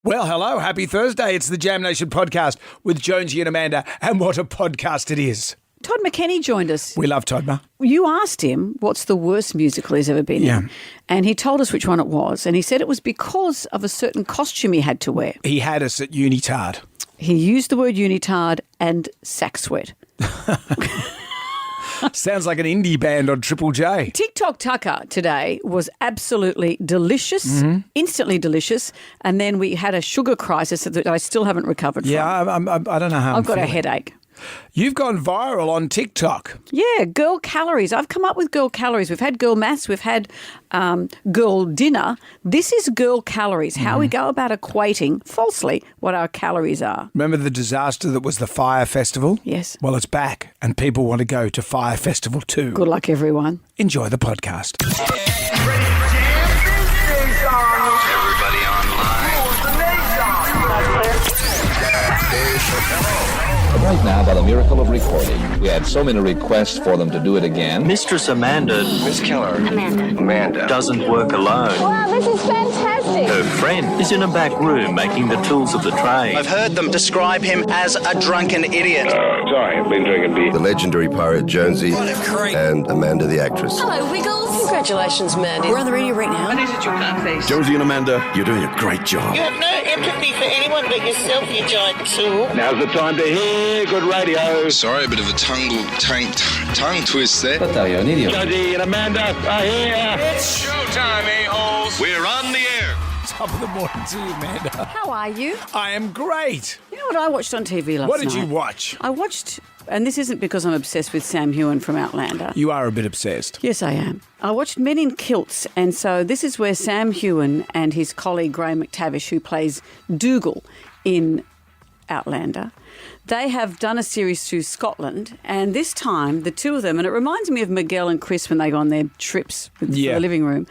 Well, hello. Happy Thursday. It's the Jam Nation podcast with Jonesy and Amanda. And what a podcast it is. Todd McConaughey joined us. We love Todd, Ma. You asked him what's the worst musical he's ever been in. And he told us which one it was. And he said it was because of a certain costume he had to wear. He had us at Unitard. He used the word unitard and sack sweat. Sounds like an indie band on Triple J. TikTok Tucker today was absolutely delicious, instantly delicious. And then we had a sugar crisis that I still haven't recovered from. Yeah, I don't know how I've got a headache. You've gone viral on TikTok. Yeah, girl calories. I've come up with girl calories. We've had girl maths. We've had girl dinner. This is girl calories, how we go about equating, falsely, what our calories are. Remember the disaster that was the Fire Festival? Yes. Well, it's back and people want to go to Fire Festival too. Good luck, everyone. Enjoy the podcast. Everybody online. Right now, by the miracle of recording, we had so many requests for them to do it again. Mistress Amanda. Miss Keller. Amanda. Doesn't work alone. Wow, this is fantastic. Her friend is in a back room making the tools of the trade. I've heard them describe him as a drunken idiot. Sorry, I've been drinking beer. The legendary pirate Jonesy and Amanda the actress. Hello, Wiggles. Congratulations, Mandy. We're on the radio right now. Jonesy and Amanda, you're doing a great job. You have no empathy for anyone but yourself, you giant tool. Now's the time to hear good radio. Sorry, a bit of a tongue twist there. But you're an idiot. Jonesy and Amanda are here. It's showtime, a-holes. We're on the air. Top of the morning to you, Amanda. How are you? I am great. You know what I watched on TV last night? What did you watch? I watched, and this isn't because I'm obsessed with Sam Heughan from Outlander. You are a bit obsessed. Yes, I am. I watched Men in Kilts, and so this is where Sam Heughan and his colleague Graham McTavish, who plays Dougal in Outlander, they have done a series through Scotland, and this time the two of them, and it reminds me of Miguel and Chris when they go on their trips for the living room,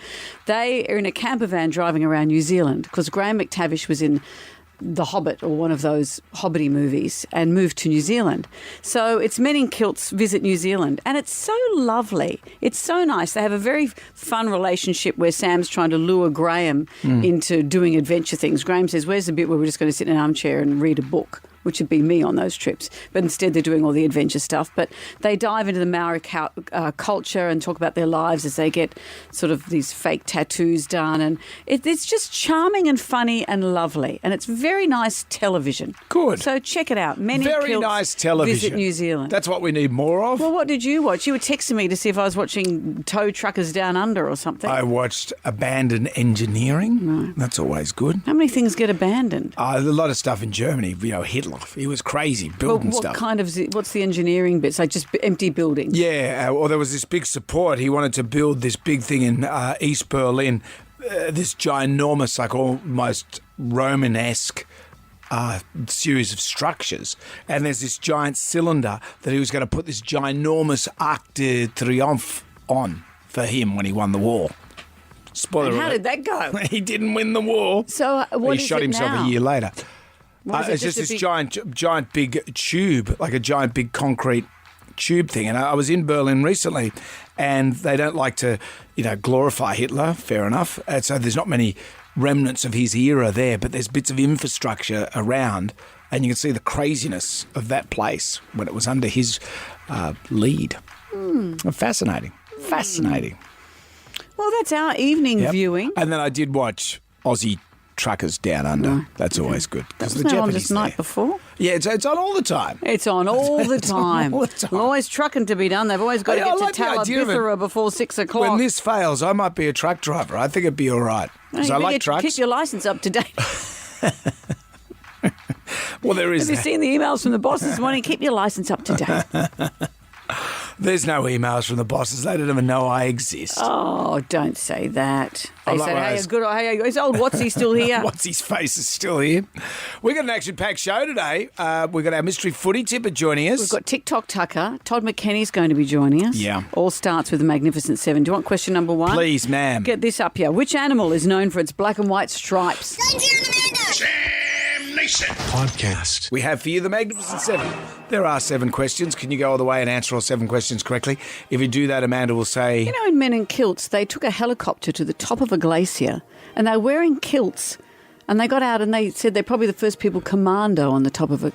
they are in a camper van driving around New Zealand because Graham McTavish was in The Hobbit or one of those Hobbity movies and moved to New Zealand. So it's Men in Kilts visit New Zealand, and it's so lovely. It's so nice. They have a very fun relationship where Sam's trying to lure Graham into doing adventure things. Graham says, where's the bit where we're just going to sit in an armchair and read a book? Which would be me on those trips. But instead they're doing all the adventure stuff. But they dive into the Maori culture and talk about their lives as they get sort of these fake tattoos done. And it's just charming and funny and lovely. And it's very nice television. Good. So check it out. Men in Very Kilts nice television. Visit New Zealand. That's what we need more of. Well, what did you watch? You were texting me to see if I was watching Tow Truckers Down Under or something. I watched Abandoned Engineering. Right. That's always good. How many things get abandoned? A lot of stuff in Germany. You know, Hitler. He was crazy building What stuff. kind of, what's the engineering bits? Like just empty buildings? Yeah, or there was this big support. He wanted to build this big thing in East Berlin, this ginormous, like almost Romanesque series of structures. And there's this giant cylinder that he was going to put this ginormous Arc de Triomphe on for him when he won the war. Spoiler And how alert. did that go? He didn't win the war. So what he is shot it himself now? a year later. It's just a this big- giant big tube, like a giant big concrete tube thing. And I was in Berlin recently, and they don't like to, glorify Hitler. Fair enough. And so there's not many remnants of his era there, but there's bits of infrastructure around, and you can see the craziness of that place when it was under his lead. Fascinating. Well, that's our evening Yep. viewing. And then I did watch Aussie Truckers Down Under. That's always good. That Because was the on Japanese this night there. before. Yeah, it's on all the time. It's on all the It's on time. all the time. Always trucking to be done. They've always got Hey, to I get like the to idea of it. Talabithera before 6 o'clock. When this fails, I might be a truck driver. I think it'd be all right. Because You I better like trucks. Keep your licence up to date. Well, there is Have you seen the emails from the boss this morning? Keep your licence up to date. There's no emails from the bosses. They don't even know I exist. Oh, don't say that. They I'm like say, one of hey, those- good. Hey, is old Watsy still here? What's his face is still here. We've got an action-packed show today. We've got our mystery footy tipper joining us. We've got TikTok Tucker. Todd McConaughey's going to be joining us. Yeah. All starts with the Magnificent Seven. Do you want question number one? Please, ma'am. Get this up here. Which animal is known for its black and white stripes? Jam Nation podcast. We have for you the Magnificent Seven. There are 7 questions. Can you go all the way and answer all 7 questions correctly? If you do that, Amanda will say... You know, in Men in Kilts, they took a helicopter to the top of a glacier and they were wearing kilts And they got out and they said they're probably the first people commando on the top of it.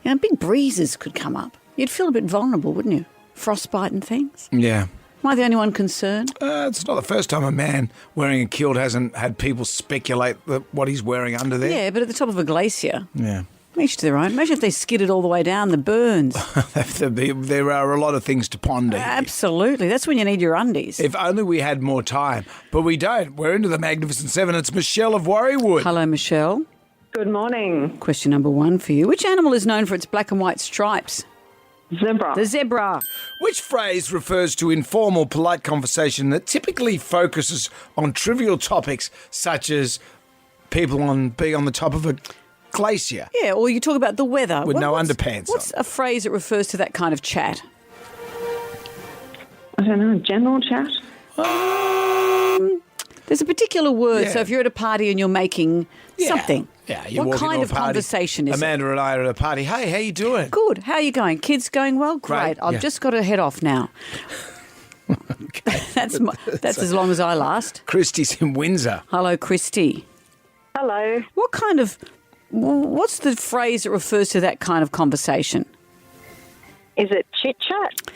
Big breezes could come up. You'd feel a bit vulnerable, wouldn't you? Frostbite and things. Yeah. Am I the only one concerned? It's not the first time a man wearing a kilt hasn't had people speculate what he's wearing under there. Yeah, but at the top of a glacier. Yeah. Each to their own. Imagine if they skidded all the way down, the burns. There are a lot of things to ponder here. Absolutely. That's when you need your undies. If only we had more time. But we don't. We're into the Magnificent Seven. It's Michelle of Warriewood. Hello, Michelle. Good morning. Question number 1 for you. Which animal is known for its black and white stripes? Zebra. The zebra. Which phrase refers to informal, polite conversation that typically focuses on trivial topics such as people being on the top of a glacier? Yeah, or you talk about the weather. With no underpants What's a phrase that refers to that kind of chat? I don't know, general chat? There's a particular word. Yeah. So if you're at a party and you're making something. Yeah, you what walk kind into a of party. conversation is Amanda and I are at a party. Hey, how you doing? it? Good. How are you going? Kids going well? Great. I've just got to head off now. That's as long as I last. Christy's in Windsor. Hello, Christy. Hello. What's the phrase that refers to that kind of conversation? Is it chit-chat?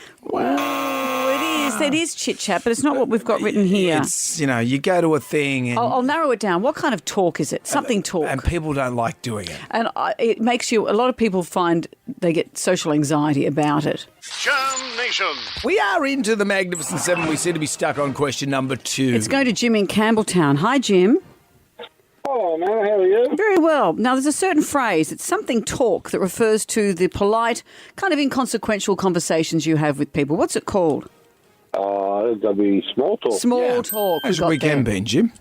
It is chit-chat, but it's not what we've got written here. It's, you go to a thing and... I'll narrow it down. What kind of talk is it? Something talk. And people don't like doing it. And it makes a lot of people find they get social anxiety about it. Jam Nation. We are into the Magnificent Seven. We seem to be stuck on question number 2. It's going to Jim in Campbelltown. Hi, Jim. Hello, man. How are you? Very well. Now, there's a certain phrase, it's something talk, that refers to the polite, kind of inconsequential conversations you have with people. What's it called? That'd be small talk. Small talk. How's your weekend been, Jim?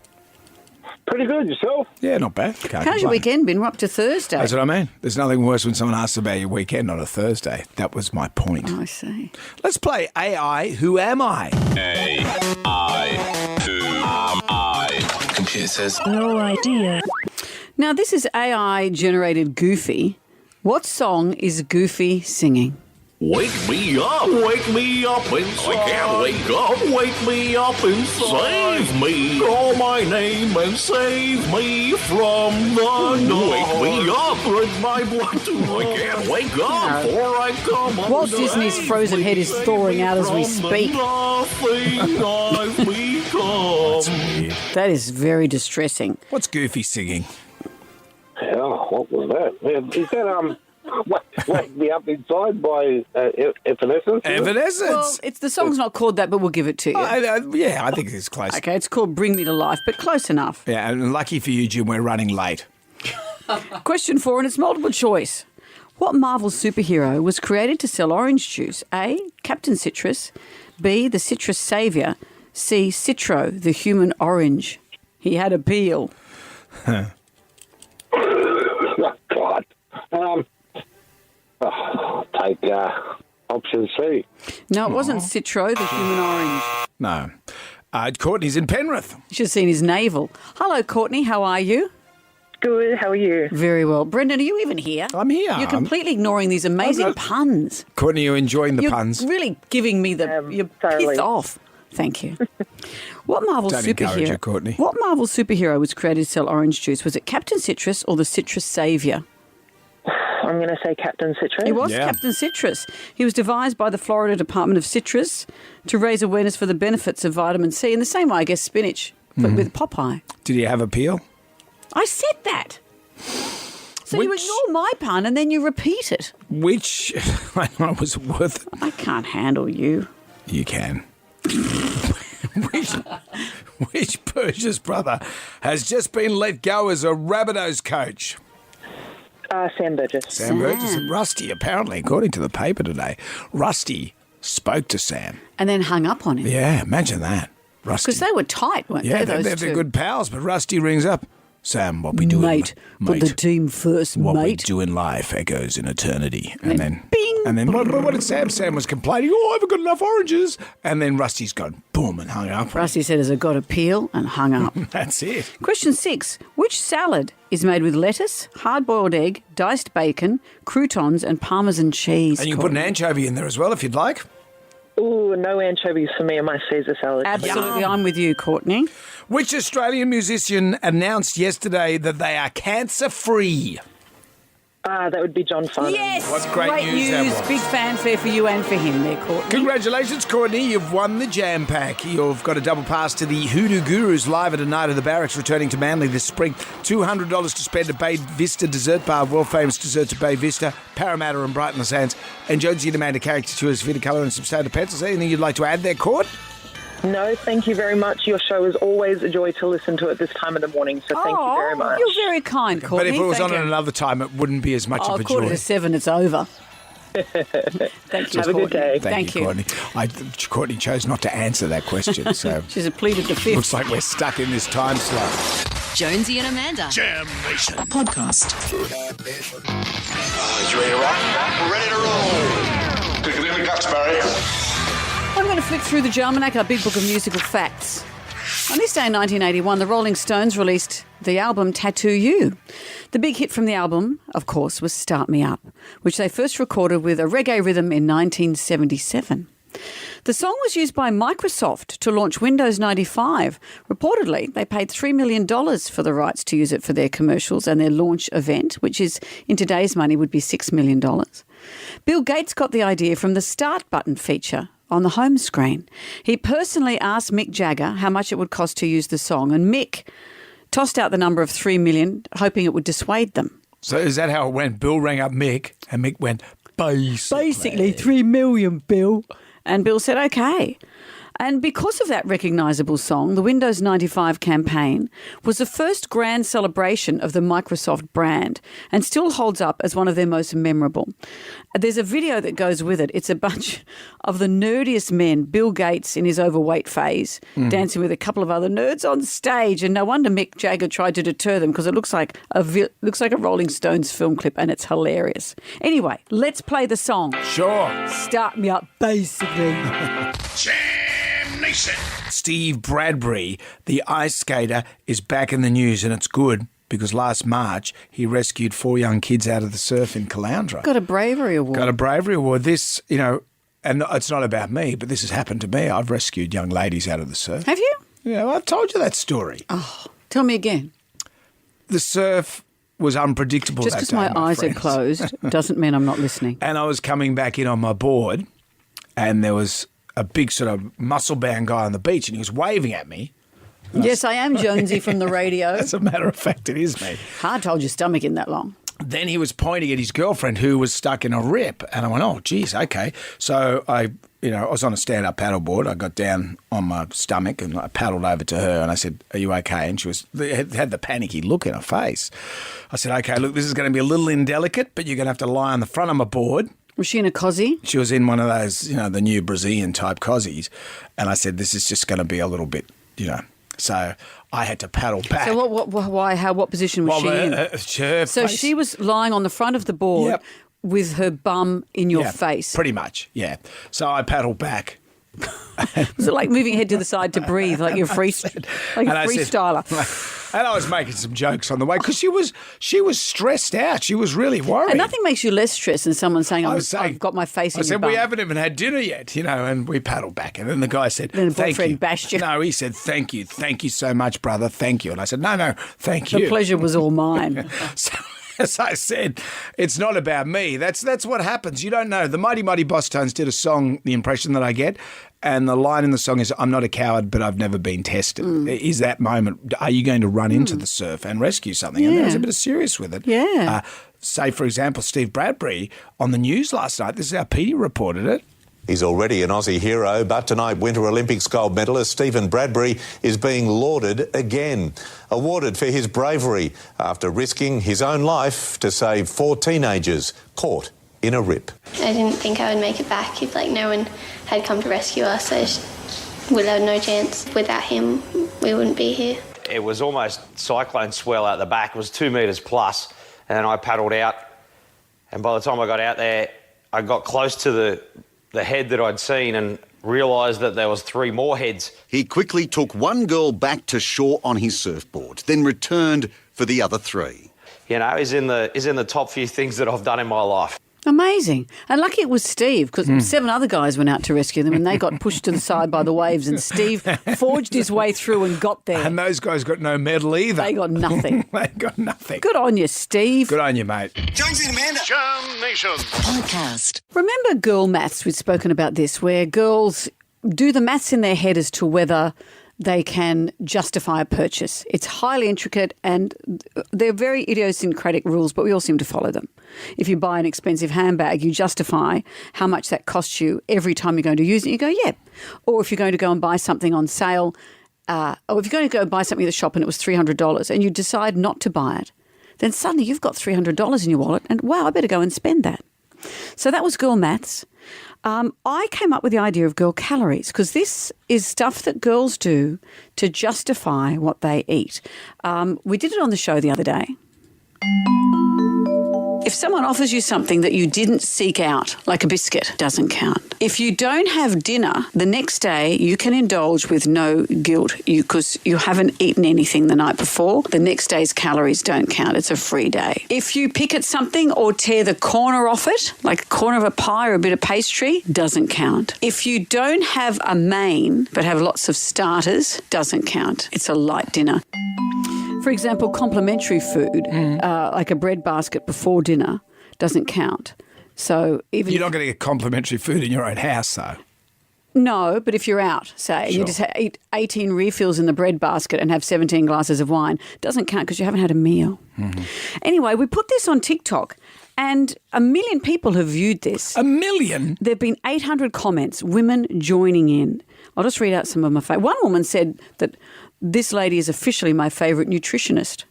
Pretty good. Yourself? Yeah, not bad. How's your weekend been? We're up to Thursday. That's what I mean. There's nothing worse when someone asks about your weekend on a Thursday. That was my point. I see. Let's play AI, Who Am I? AI, who am I? Computer says No idea. Now, this is AI-generated Goofy. What song is Goofy singing? Wake me up inside. I can't wake me up and save me. Call my name and save me from the night. Wake me up, red my blood too. I can't wake up before I come on. Walt Disney's frozen head is thawing out as we speak. Nothing I've become. That's weird. That is very distressing. What's Goofy singing? Oh, what was that? Is that, Wake Me Up Inside by Evanescence? Evanescence. Well, the song's not called that, but we'll give it to you. I think it's close. Okay, it's called Bring Me to Life, but close enough. Yeah, and lucky for you, Jim, we're running late. Question 4, and it's multiple choice. What Marvel superhero was created to sell orange juice? A, Captain Citrus. B, the Citrus Saviour. C, Citro, the human orange. He had a peel. Oh, God. Take option C. No, it wasn't Citro, the human orange. No. Courtney's in Penrith. You should have seen his navel. Hello, Courtney. How are you? Good. How are you? Very well. Brendan, are you even here? I'm here. You're completely ignoring these amazing puns. Courtney, you enjoying the You're puns? really giving me you're thoroughly. pissed off. Thank you. What Marvel Don't encourage her, Courtney. What Marvel superhero was created to sell orange juice? Was it Captain Citrus or the Citrus Saviour? I'm going to say Captain Citrus. He was Captain Citrus. He was devised by the Florida Department of Citrus to raise awareness for the benefits of vitamin C, in the same way, I guess, spinach, but with Popeye. Did he have a peel? I said that. So you ignore my pun and then you repeat it. Which, I know, was worth it. I can't handle you. You can. Which Persia's brother has just been let go as a Rabbitohs coach? Sam Burgess. Sam Burgess and Rusty, apparently, according to the paper today, Rusty spoke to Sam. And then hung up on him. Yeah, imagine that. Rusty. Because they were tight, weren't Yeah, they, those they're two? good pals, but Rusty rings up. Sam, what we doing? Mate, put the team first, what we mate. do in life echoes in eternity. And then bing! And then what did Sam? Sam was complaining, I haven't got enough oranges. And then Rusty's gone, boom, and hung up. Rusty said, has it got a peel? And hung up. That's it. Question 6. Which salad is made with lettuce, hard-boiled egg, diced bacon, croutons and Parmesan cheese? And you can put an anchovy in there as well if you'd like. Ooh, no anchovies for me in my Caesar salad. Absolutely, I'm with you, Courtney. Which Australian musician announced yesterday that they are cancer-free? That would be John Farnham. Yes, What great news that was. Big fanfare for you and for him there, Courtney. Congratulations, Courtney. You've won the Jam Pack. You've got a double pass to the Hoodoo Gurus live at a night of the Barracks returning to Manly this spring. $200 to spend at Bay Vista Dessert Bar, world-famous desserts at Bay Vista, Parramatta and Brighton the Sands. And Jonesy and Amanda character tours, Vita Colour and some standard pencils. Anything you'd like to add there, Court? No, thank you very much. Your show is always a joy to listen to at this time of the morning, so thank you very much. You're very kind, Courtney. But if it was Thank on you. at another time, it wouldn't be as much of a joy. 7:15, it's over. Thank you, Have a good day. Thank you, Courtney. Courtney chose not to answer that question, so She's pleaded the fifth. looks like we're stuck in this time slot. Jonesy and Amanda. Jam Nation. Podcast. You ready to rock? We're ready to roll. Pick it in the guts, Barry. I'm going to flick through the Jarmanac, our big book of musical facts. On this day in 1981, the Rolling Stones released the album Tattoo You. The big hit from the album, of course, was Start Me Up, which they first recorded with a reggae rhythm in 1977. The song was used by Microsoft to launch Windows 95. Reportedly, they paid $3 million for the rights to use it for their commercials and their launch event, which is, in today's money, would be $6 million. Bill Gates got the idea from the Start button feature on the home screen. He personally asked Mick Jagger how much it would cost to use the song, and Mick tossed out the number of $3 million, hoping it would dissuade them. So is that how it went? Bill rang up Mick, and Mick went, Basically, $3 million, Bill. And Bill said, okay. And because of that recognisable song, the Windows 95 campaign was the first grand celebration of the Microsoft brand and still holds up as one of their most memorable. There's a video that goes with it. It's a bunch of the nerdiest men, Bill Gates in his overweight phase, dancing with a couple of other nerds on stage. And no wonder Mick Jagger tried to deter them because it looks like a Rolling Stones film clip and it's hilarious. Anyway, let's play the song. Sure. Start Me Up, basically. Jam Nation. Steve Bradbury, the ice skater, is back in the news, and it's good because last March he rescued 4 young kids out of the surf in Caloundra. Got a bravery award. Got a bravery award. This, and it's not about me, but this has happened to me. I've rescued young ladies out of the surf. Have you? Yeah, I've told you that story. Oh, tell me again. The surf was unpredictable. Just because my eyes are closed doesn't mean I'm not listening. And I was coming back in on my board, and there was a big sort of muscle-bound guy on the beach, and he was waving at me. Yes, I am Jonesy from the radio. As a matter of fact, it is me. Hard to hold your stomach in that long. Then he was pointing at his girlfriend who was stuck in a rip, and I went, oh, geez, okay. So I was on a stand-up paddleboard. I got down on my stomach and I paddled over to her and I said, are you okay? And she had the panicky look in her face. I said, okay, look, this is going to be a little indelicate, but you're going to have to lie on the front of my board. Was she in a cossie? She was in one of those, the new Brazilian type cossies. And I said, this is just going to be a little bit, So I had to paddle back. So what position was she in? Her So face. she was lying on the front of the board Yep. with her bum in your face. Pretty much, yeah. So I paddled back. Was it like moving head to the side to breathe, like you're freestyler? And I was making some jokes on the way because she was stressed out. She was really worried. And nothing makes you less stressed than someone saying, I've got my face in your said, bum. we haven't even had dinner yet, and we paddled back. And then the guy said, then the thank boyfriend you. bashed you. No, he said, thank you so much, brother, thank you. And I said, no, thank you. The pleasure was all mine. So, as I said, it's not about me. That's what happens. You don't know. The Mighty Mighty Boss Tones did a song, the impression that I get, and the line in the song is, I'm not a coward, but I've never been tested. Is that moment, are you going to run into the surf and rescue something? And there's a bit of serious with it. Yeah. Say, for example, Steve Bradbury on the news last night, this is how Petey reported it. He's already an Aussie hero, but tonight Winter Olympics gold medalist Stephen Bradbury is being lauded again. Awarded for his bravery after risking his own life to save 4 teenagers caught in a rip. I didn't think I would make it back if no one had come to rescue us. We'd have no chance. Without him, we wouldn't be here. It was almost cyclone swell out the back. It was 2 metres plus, and then I paddled out. And by the time I got out there, I got close to the head that I'd seen and realised that there was 3 more heads. He quickly took one girl back to shore on his surfboard, then returned for the other 3. Is in the top few things that I've done in my life. Amazing. And lucky it was Steve, because 7 other guys went out to rescue them and they got pushed to the side by the waves, and Steve forged his way through and got there. And those guys got no medal either. They got nothing. They got nothing. Good on you, Steve. Good on you, mate. Jonesy and Amanda. Jam Nation. Podcast. Remember girl maths? We've spoken about this, where girls do the maths in their head as to whether they can justify a purchase. It's highly intricate and they're very idiosyncratic rules, but we all seem to follow them. If you buy an expensive handbag, you justify how much that costs you every time you're going to use it. You go, yeah. Or if you're going to go and buy something on sale, or if you're going to go buy something at the shop and it was $300 and you decide not to buy it, then suddenly you've got $300 in your wallet and, wow, I better go and spend that. So that was girl maths. I came up with the idea of girl calories, because this is stuff that girls do to justify what they eat. We did it on the show the other day. If someone offers you something that you didn't seek out, like a biscuit, doesn't count. If you don't have dinner, the next day you can indulge with no guilt because you haven't eaten anything the night before. The next day's calories don't count. It's a free day. If you pick at something or tear the corner off it, like a corner of a pie or a bit of pastry, doesn't count. If you don't have a main but have lots of starters, doesn't count. It's a light dinner. For example, complimentary food, like a bread basket before dinner, doesn't count. So even you're not going to get complimentary food in your own house, though. No, but if you're out, say, you just eat 18 refills in the bread basket and have 17 glasses of wine, doesn't count because you haven't had a meal. Mm-hmm. Anyway, we put this on TikTok and 1 million people have viewed this. 1 million? There have been 800 comments, women joining in. I'll just read out some of my favourite. One woman said that this lady is officially my favourite nutritionist.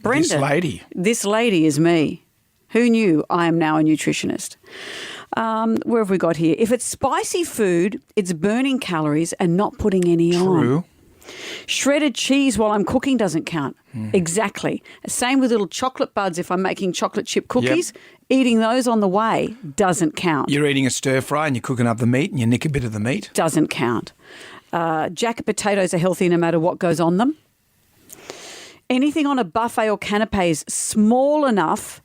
Brenda. This lady is me. Who knew I am now a nutritionist? Where have we got here? If it's spicy food, it's burning calories and not putting any on. True. Shredded cheese while I'm cooking doesn't count. Exactly. Same with little chocolate buds if I'm making chocolate chip cookies. Yep. Eating those on the way doesn't count. You're eating a stir fry and you're cooking up the meat and you nick a bit of the meat. Doesn't count. Jacket potatoes are healthy no matter what goes on them. Anything on a buffet or canapé is small enough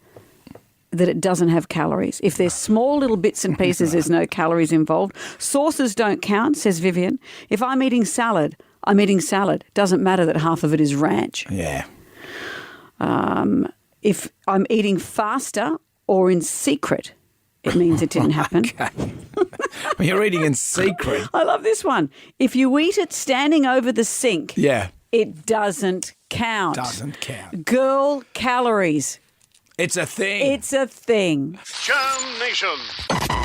that it doesn't have calories. If there's small little bits and pieces, there's no calories involved. Sauces don't count, says Vivian. If I'm eating salad, I'm eating salad. Doesn't matter that half of it is ranch. Yeah. If I'm eating faster or in secret, it means it didn't happen. When you're eating in secret. I love this one. If you eat it standing over the sink, it doesn't count. Doesn't count. Girl calories. It's a thing. It's a thing. Jam Nation.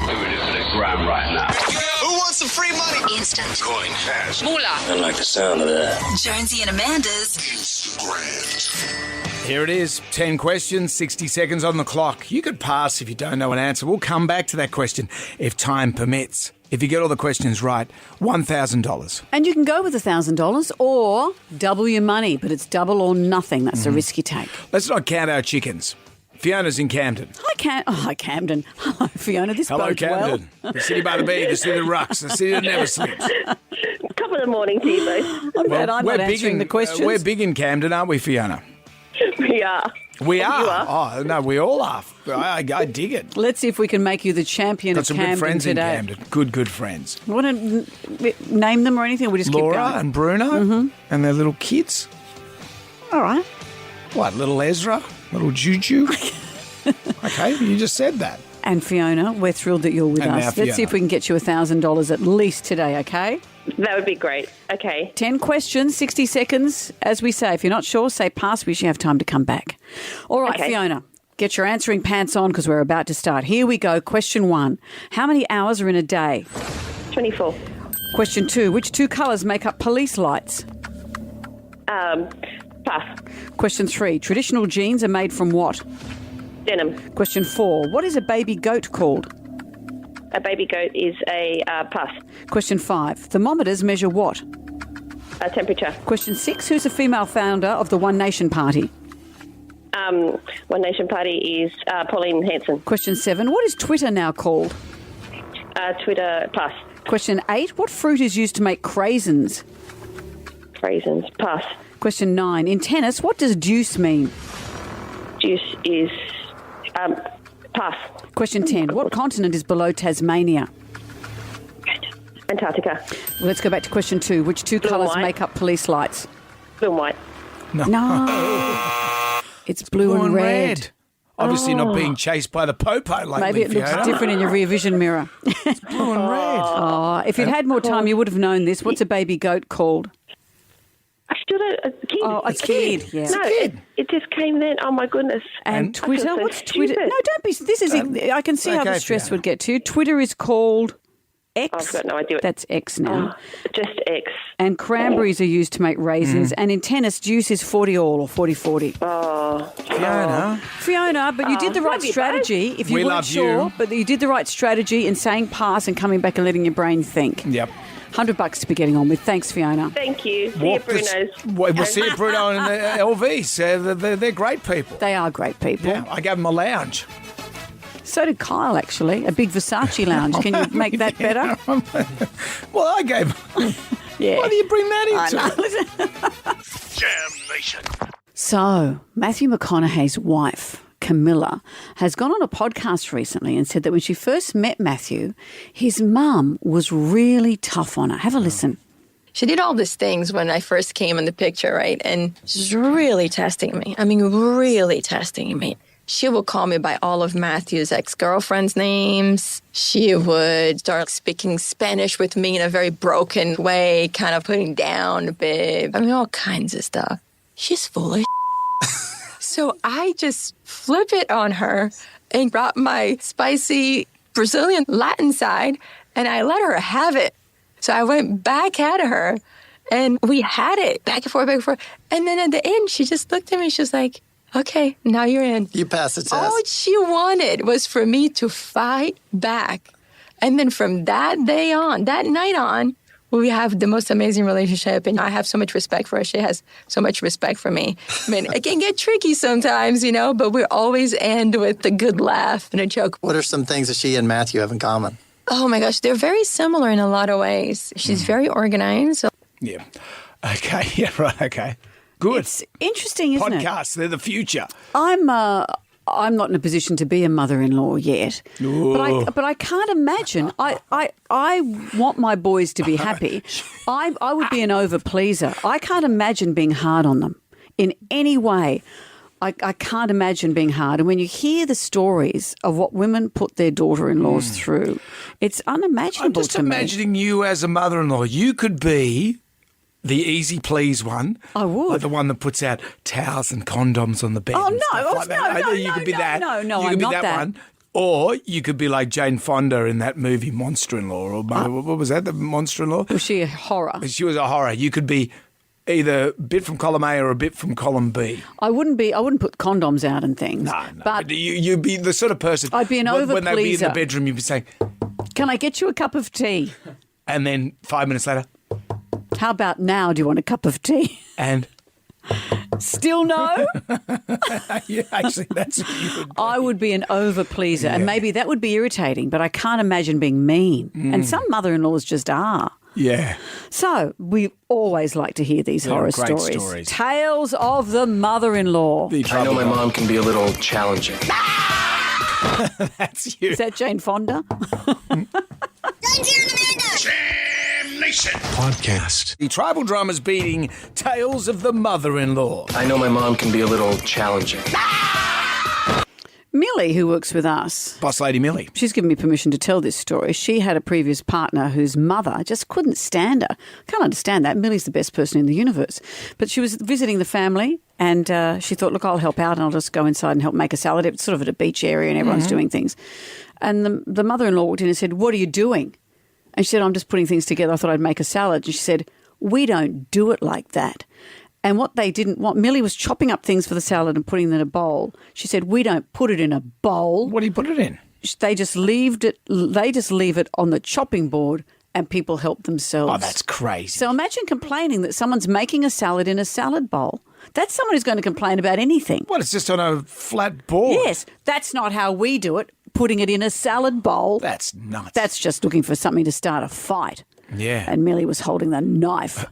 Moving into the ground right now. Who wants some free money? Instant. Coin cash. Moolah. I like the sound of that. Jonesy and Amanda's Instagram. Here it is. 10 questions, 60 seconds on the clock. You could pass if you don't know an answer. We'll come back to that question if time permits. If you get all the questions right, $1,000. And you can go with $1,000 or double your money, but it's double or nothing. That's a risk you take. Let's not count our chickens. Fiona's in Camden. Hi, Camden. Hello, Fiona. This Hello, bodes Camden. well. The city by the bay, the city that rocks, the city that never sleeps. Top of the morning to you both. I'm glad I'm not answering the questions. We're big in Camden, aren't we, Fiona? We are. We are. You are. Oh, no, we all are. I dig it. Let's see if we can make you the champion Got of some Camden good friends today. in Camden. Good friends. You want to name them or anything? We just Laura keep going. and Bruno and their little kids. All right. What, little Ezra? Little Juju? Okay, you just said that. And Fiona, we're thrilled that you're with And now us. Let's see if Fiona. we can get you $1,000 at least today, okay? That would be great. Okay. 10 questions, 60 seconds. As we say, if you're not sure, say pass. We should have time to come back. All right, Okay. Fiona, get your answering pants on because we're about to start. Here we go. Question 1. How many hours are in a day? 24. Question 2. Which 2 colours make up police lights? Pass. Question 3. Traditional jeans are made from what? Denim. Question 4. What is a baby goat called? A baby goat is a pass. Question 5. Thermometers measure what? Temperature. Question 6. Who's the female founder of the One Nation Party? One Nation Party is Pauline Hanson. Question 7. What is Twitter now called? Twitter, pass. Question 8. What fruit is used to make craisins? Raisins, pass. Question 9. In tennis, what does deuce mean? Juice is Pass. Question 10. What continent is below Tasmania? Antarctica. Well, let's go back to question 2. Which two Blue and colours white. make up police lights? Blue and white. No. It's blue and red. Obviously not being chased by the popo lately, Maybe it looks Fiona. different in your rear vision mirror. Blue and red. Oh, if you'd had more time, you would have known this. What's a baby goat called? I still don't. A kid. Oh, a kid. Yeah. No, it just came then. Oh my goodness. And I Twitter. feel so What's Twitter? stupid. No, don't be. This is. I can see how okay, the stress Fiona. would get to you. Twitter is called X. I've got no idea. That's X now. Just X. And cranberries are used to make raisins. And in tennis, deuce is 40-all or 40-40. Oh, Fiona, but you did the right love you strategy. If you We weren't love sure, you. but you did the right strategy in saying pass and coming back and letting your brain think. Yep. $100 to be getting on with. Thanks, Fiona. Thank you. See you, Bruno's. We'll see you, Bruno, and LVs. They're great people. They are great people. Yeah, I gave them a lounge. So did Kyle, actually. A big Versace lounge. Can you make that better? Well, I gave. Yeah. Why do you bring that into it? Jam Nation. So, Matthew McConaughey's wife, Camilla, has gone on a podcast recently and said that when she first met Matthew, his mum was really tough on her. Have a listen. She did all these things when I first came in the picture, right? And she's really testing me. I mean, really testing me. She would call me by all of Matthew's ex-girlfriends' names. She would start speaking Spanish with me in a very broken way, kind of putting down a bit. I mean, all kinds of stuff. She's full of So I just flip it on her and brought my spicy Brazilian Latin side, and I let her have it. So I went back at her, and we had it back and forth, back and forth. And then at the end, she just looked at me. She was like, okay, now you're in. You passed the test. All she wanted was for me to fight back. And then from that day on, that night on, we have the most amazing relationship. And I have so much respect for her. She has so much respect for me. I mean, it can get tricky sometimes, you know, but we always end with a good laugh and a joke. What are some things that she and Matthew have in common? Oh, my gosh. They're very similar in a lot of ways. She's very organized. Yeah. Okay. Yeah, right. Okay. Good. It's interesting, isn't it? Podcasts, they're the future. I'm not in a position to be a mother-in-law yet, but I can't imagine. I want my boys to be happy. I would be an over-pleaser. I can't imagine being hard on them in any way. I can't imagine being hard. And when you hear the stories of what women put their daughter-in-laws through, it's unimaginable I'm just to me. imagining you as a mother-in-law. You could be the easy please one. I would. Like the one that puts out towels and condoms on the bed. Oh, and no, stuff like that. no, You could be that. no, you I'm could be not that. one. Or you could be like Jane Fonda in that movie Monster-in-Law. Or what was that, the Monster-in-Law? Was she a horror? She was a horror. You could be either a bit from column A or a bit from column B. I wouldn't put condoms out and things. No. But you'd be the sort of person. I'd be an when they'd be in the over-pleaser. bedroom, you'd be saying, Can I get you a cup of tea? and then 5 minutes later, How about now? Do you want a cup of tea? and Still no? yeah, actually, that's what you would. I would be an over-pleaser, and maybe that would be irritating, but I can't imagine being mean. And some mother-in-laws just are. Yeah. So we always like to hear these They're horror great stories. stories. Tales of the mother-in-law. I know my mom can be a little challenging. That's you. Is that Jane Fonda? Jam Nation. Podcast. The tribal drama's beating Tales of the Mother-in-Law. I know my mom can be a little challenging. Millie, who works with us, Boss Lady Millie. she's given me permission to tell this story. She had a previous partner whose mother just couldn't stand her. Can't understand that. Millie's the best person in the universe. But she was visiting the family and she thought, look, I'll help out and I'll just go inside and help make a salad. It's sort of at a beach area and everyone's doing things. And the mother-in-law walked in and said, what are you doing? And she said, I'm just putting things together. I thought I'd make a salad. And she said, we don't do it like that. And what they didn't want, Millie was chopping up things for the salad and putting them in a bowl. She said, we don't put it in a bowl. What do you put it in? They just leave it on the chopping board and people help themselves. Oh, that's crazy. So imagine complaining that someone's making a salad in a salad bowl. That's someone who's going to complain about anything. Well, it's just on a flat board. Yes, that's not how we do it, putting it in a salad bowl. That's nuts. That's just looking for something to start a fight. Yeah. And Millie was holding the knife.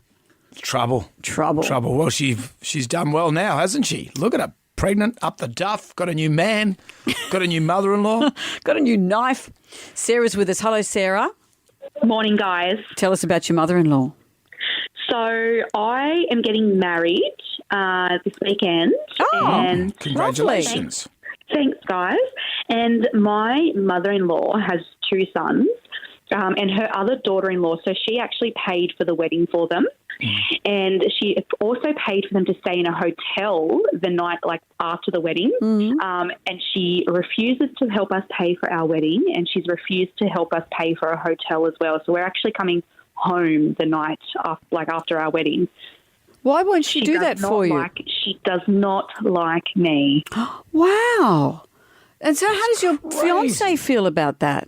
Trouble. Trouble. Well, she's done well now, hasn't she? Look at her pregnant, up the duff, got a new man, got a new mother-in-law. Got a new knife. Sarah's with us. Hello, Sarah. Morning, guys. Tell us about your mother-in-law. So I am getting married this weekend. Oh, and congratulations. Thanks, guys. And my mother-in-law has 2 sons and her other daughter-in-law, so she actually paid for the wedding for them. And she also paid for them to stay in a hotel the night, after the wedding. And she refuses to help us pay for our wedding, and she's refused to help us pay for a hotel as well. So we're actually coming home the night after our wedding. Why won't she do that for you? She does not like me. Wow. And so how does your fiancé feel about that?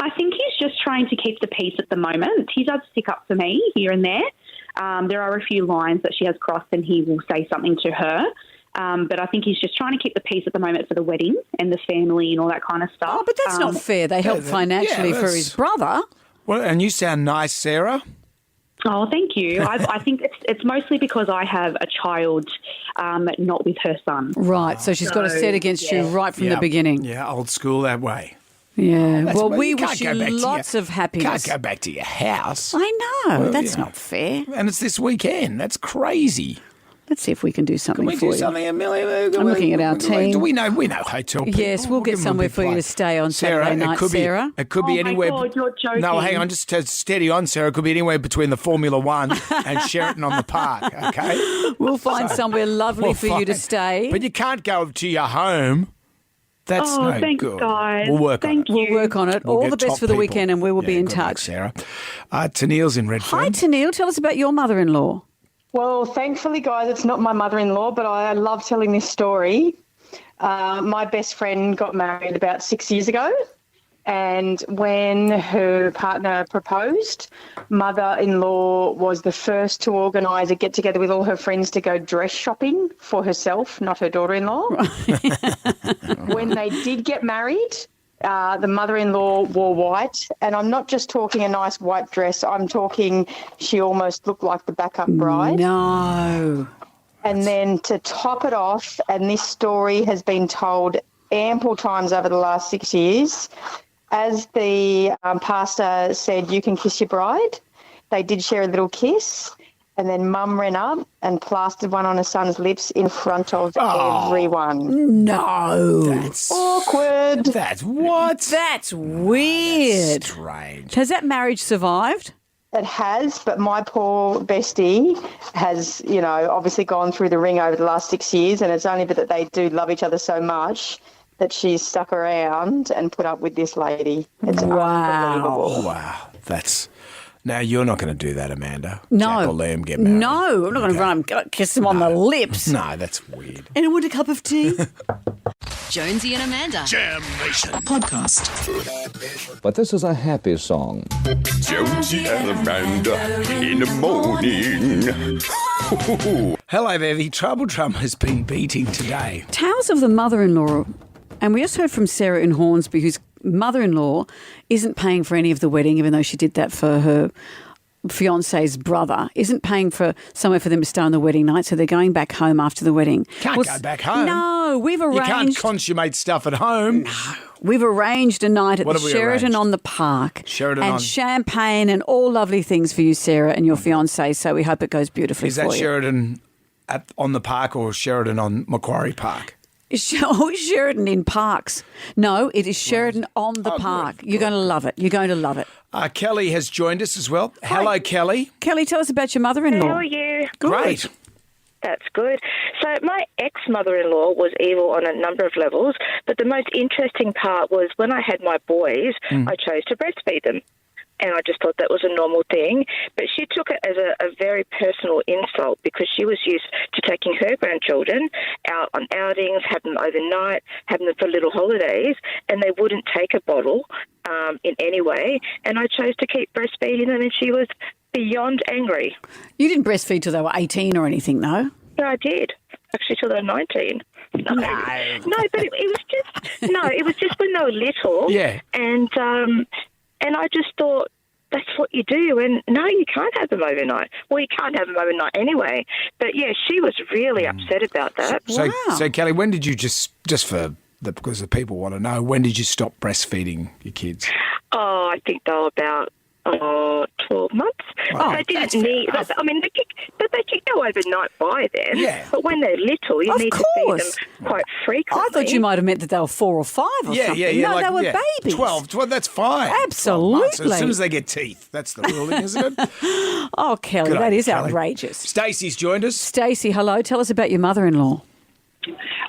I think he's just trying to keep the peace at the moment. He does stick up for me here and there. There are a few lines that she has crossed and he will say something to her. But I think he's just trying to keep the peace at the moment for the wedding and the family and all that kind of stuff. Oh, but that's not fair. They help financially for his brother. Well, and you sound nice, Sarah. Oh, thank you. I think it's mostly because I have a child not with her son. Right, so she's got a set against you right from the beginning. Yeah, old school that way. Yeah, well, we wish you lots of happiness. Can't go back to your house. I know, that's not fair. And it's this weekend. That's crazy. Let's see if we can do something for you. Can we do something, Amelia? I'm looking at our team. Do we know hotel people? Yes, we'll get somewhere for you to stay on Saturday night, Sarah. It could be anywhere. Oh, my God, you're joking. No, hang on, just steady on, Sarah. It could be anywhere between the Formula One and Sheraton on the Park, okay? We'll find somewhere lovely for you to stay. But you can't go to your home. That's no thanks, good. Guys. We'll work on it. We'll work on it. All the best for the weekend, and we will be in touch. Sarah. Tennille's in Redfern. Hi, Tennille. Tell us about your mother-in-law. Well, thankfully, guys, it's not my mother-in-law, but I love telling this story. My best friend got married about 6 years ago, and when her partner proposed, mother-in-law was the first to organise a get-together with all her friends to go dress shopping for herself, not her daughter-in-law. When they did get married, the mother-in-law wore white, and I'm not just talking a nice white dress. I'm talking she almost looked like the backup bride. No. And then to top it off, and this story has been told ample times over the last 6 years, as the pastor said, you can kiss your bride, they did share a little kiss. And then Mum ran up and plastered one on her son's lips in front of everyone. No. That's awkward. That's what? That's weird. That's strange. Has that marriage survived? It has, but my poor bestie has, obviously gone through the ring over the last 6 years, and it's only that they do love each other so much that she's stuck around and put up with this lady. It's unbelievable. Wow. That's... Now, you're not going to do that, Amanda. No. Jack or Liam get married. No, I'm not going to run and kiss him on the lips. No, that's weird. And I want a cup of tea. Jonesy and Amanda. Jam Nation. Podcast. But this is a happy song. Jonesy and Amanda in the morning. Hello there. The Trouble Drum has been beating today. Tales of the mother-in-law. And we just heard from Sarah in Hornsby, whose mother-in-law isn't paying for any of the wedding, even though she did that for her fiance's brother, isn't paying for somewhere for them to stay on the wedding night, so they're going back home after the wedding. Can't go back home. No, we've arranged... You can't consummate stuff at home. No. We've arranged a night at the Sheraton on the Park. And champagne and all lovely things for you, Sarah, and your fiancé, so we hope it goes beautifully for you. Is that Sheraton on the Park or Sheraton on Macquarie Park? Sheraton in Parks. No, it is Sheraton on the Park. You're going to love it. You're going to love it. Kelly has joined us as well. Hello, Kelly. Kelly, tell us about your mother-in-law. How are you? Great. That's good. So my ex-mother-in-law was evil on a number of levels, but the most interesting part was when I had my boys, I chose to breastfeed them. And I just thought that was a normal thing. But she took it as a very personal insult because she was used to taking her grandchildren out on outings, having them overnight, having them for little holidays, and they wouldn't take a bottle in any way. And I chose to keep breastfeeding them, and she was beyond angry. You didn't breastfeed till they were 18 or anything, though? No, I did. Actually, till they were 19. No, but it was just when they were little. Yeah. And I just thought, that's what you do. And no, you can't have them overnight. Well, you can't have them overnight anyway. But yeah, she was really upset about that. So Kelly, when did you because the people want to know, when did you stop breastfeeding your kids? Oh, I think they were about 12 months. Oh, they didn't need. I mean, they could go overnight by then. Yeah. But when they're little, you need to feed them quite frequently. I thought you might have meant that they were 4 or 5 or something. No, they were babies. 12, that's fine. Absolutely. As soon as they get teeth, that's the ruling, isn't it? Oh, Kelly, Good on that you, is Kelly. outrageous. Stacey's joined us. Stacey, hello. Tell us about your mother-in-law.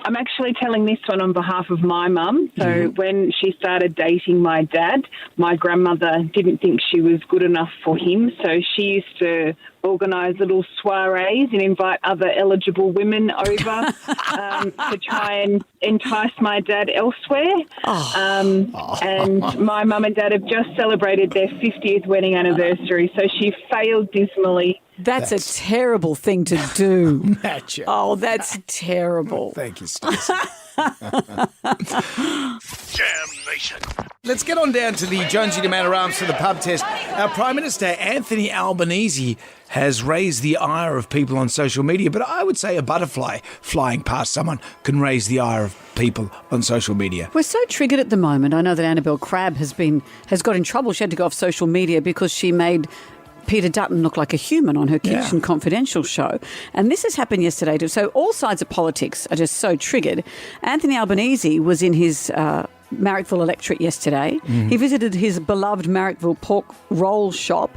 I'm actually telling this one on behalf of my mum. So when she started dating my dad, my grandmother didn't think she was good enough for him. So she used to organise little soirees and invite other eligible women over to try and entice my dad elsewhere. And my mum and dad have just celebrated their 50th wedding anniversary. So she failed dismally. That's a terrible thing to do. Matcha. Oh, that's terrible. Thank you, Stacey. Jam Nation. Let's get on down to the Jonesy to Man Arms to the pub test. Our Prime Minister, Anthony Albanese, has raised the ire of people on social media, but I would say a butterfly flying past someone can raise the ire of people on social media. We're so triggered at the moment. I know that Annabelle Crabb has got in trouble. She had to go off social media because she made Peter Dutton look like a human on her Kitchen Confidential show. And this has happened yesterday too. So all sides of politics are just so triggered. Anthony Albanese was in his Marrickville electorate yesterday. He visited his beloved Marrickville pork roll shop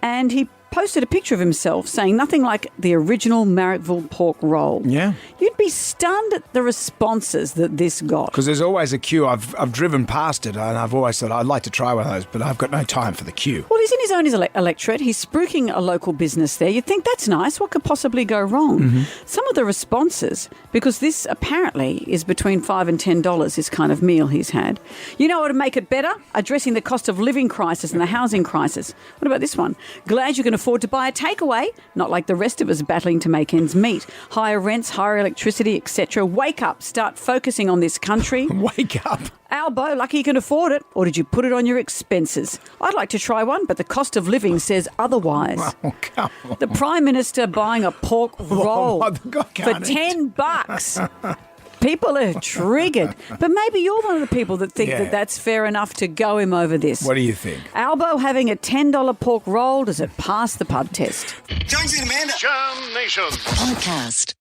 and he posted a picture of himself saying nothing like the original Marrickville pork roll. Yeah. You'd be stunned at the responses that this got. Because there's always a queue. I've driven past it and I've always thought I'd like to try one of those, but I've got no time for the queue. Well, he's in his own electorate. He's spruiking a local business there. You'd think that's nice. What could possibly go wrong? Some of the responses, because this apparently is between $5 and $10, this kind of meal he's had. You know what would make it better? Addressing the cost of living crisis and the housing crisis. What about this one? Glad you can afford to buy a takeaway, not like the rest of us battling to make ends meet. Higher rents, higher electricity, etc. Wake up. Start focusing on this country. Wake up. Albo, lucky you can afford it, or did you put it on your expenses? I'd like to try one, but the cost of living says otherwise. Oh, come on. The Prime Minister buying a pork roll for $10. People are triggered. But maybe you're one of the people that think that that's fair enough to go him over this. What do you think? Albo having a $10 pork roll, does it pass the pub test? Jonesy and Amanda. Jam Nation. Podcast.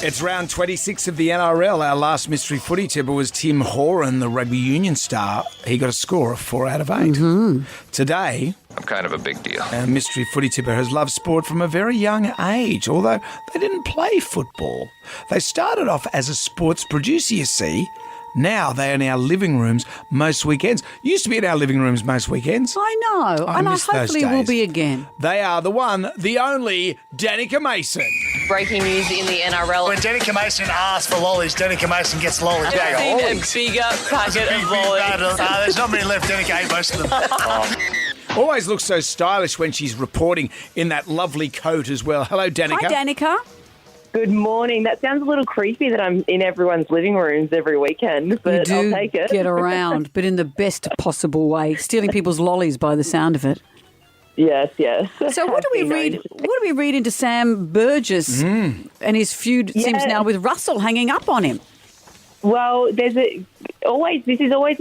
It's round 26 of the NRL. Our last mystery footy tipper was Tim Horan, the rugby union star. He got a score of 4 out of 8. Today, I'm kind of a big deal. our mystery footy tipper has loved sport from a very young age, although they didn't play football. They started off as a sports producer, you see. Now they are in our living rooms most weekends. Used to be in our living rooms most weekends. I know, and I miss those hopefully will days. be again. They are the one, the only, Danica Mason. Breaking news in the NRL. When Danica Mason asks for lollies, Danica Mason gets lollies. I've seen a bigger packet of lollies. There's not many left. Danica ate most of them. Always looks so stylish when she's reporting in that lovely coat as well. Hello, Danica. Hi, Danica. Good morning. That sounds a little creepy that I'm in everyone's living rooms every weekend, but You do I'll take it. get around, but in the best possible way, stealing people's lollies by the sound of it. Yes, yes. So what do we read? What do we read into Sam Burgess and his feud seems now with Russell hanging up on him? Well, this is always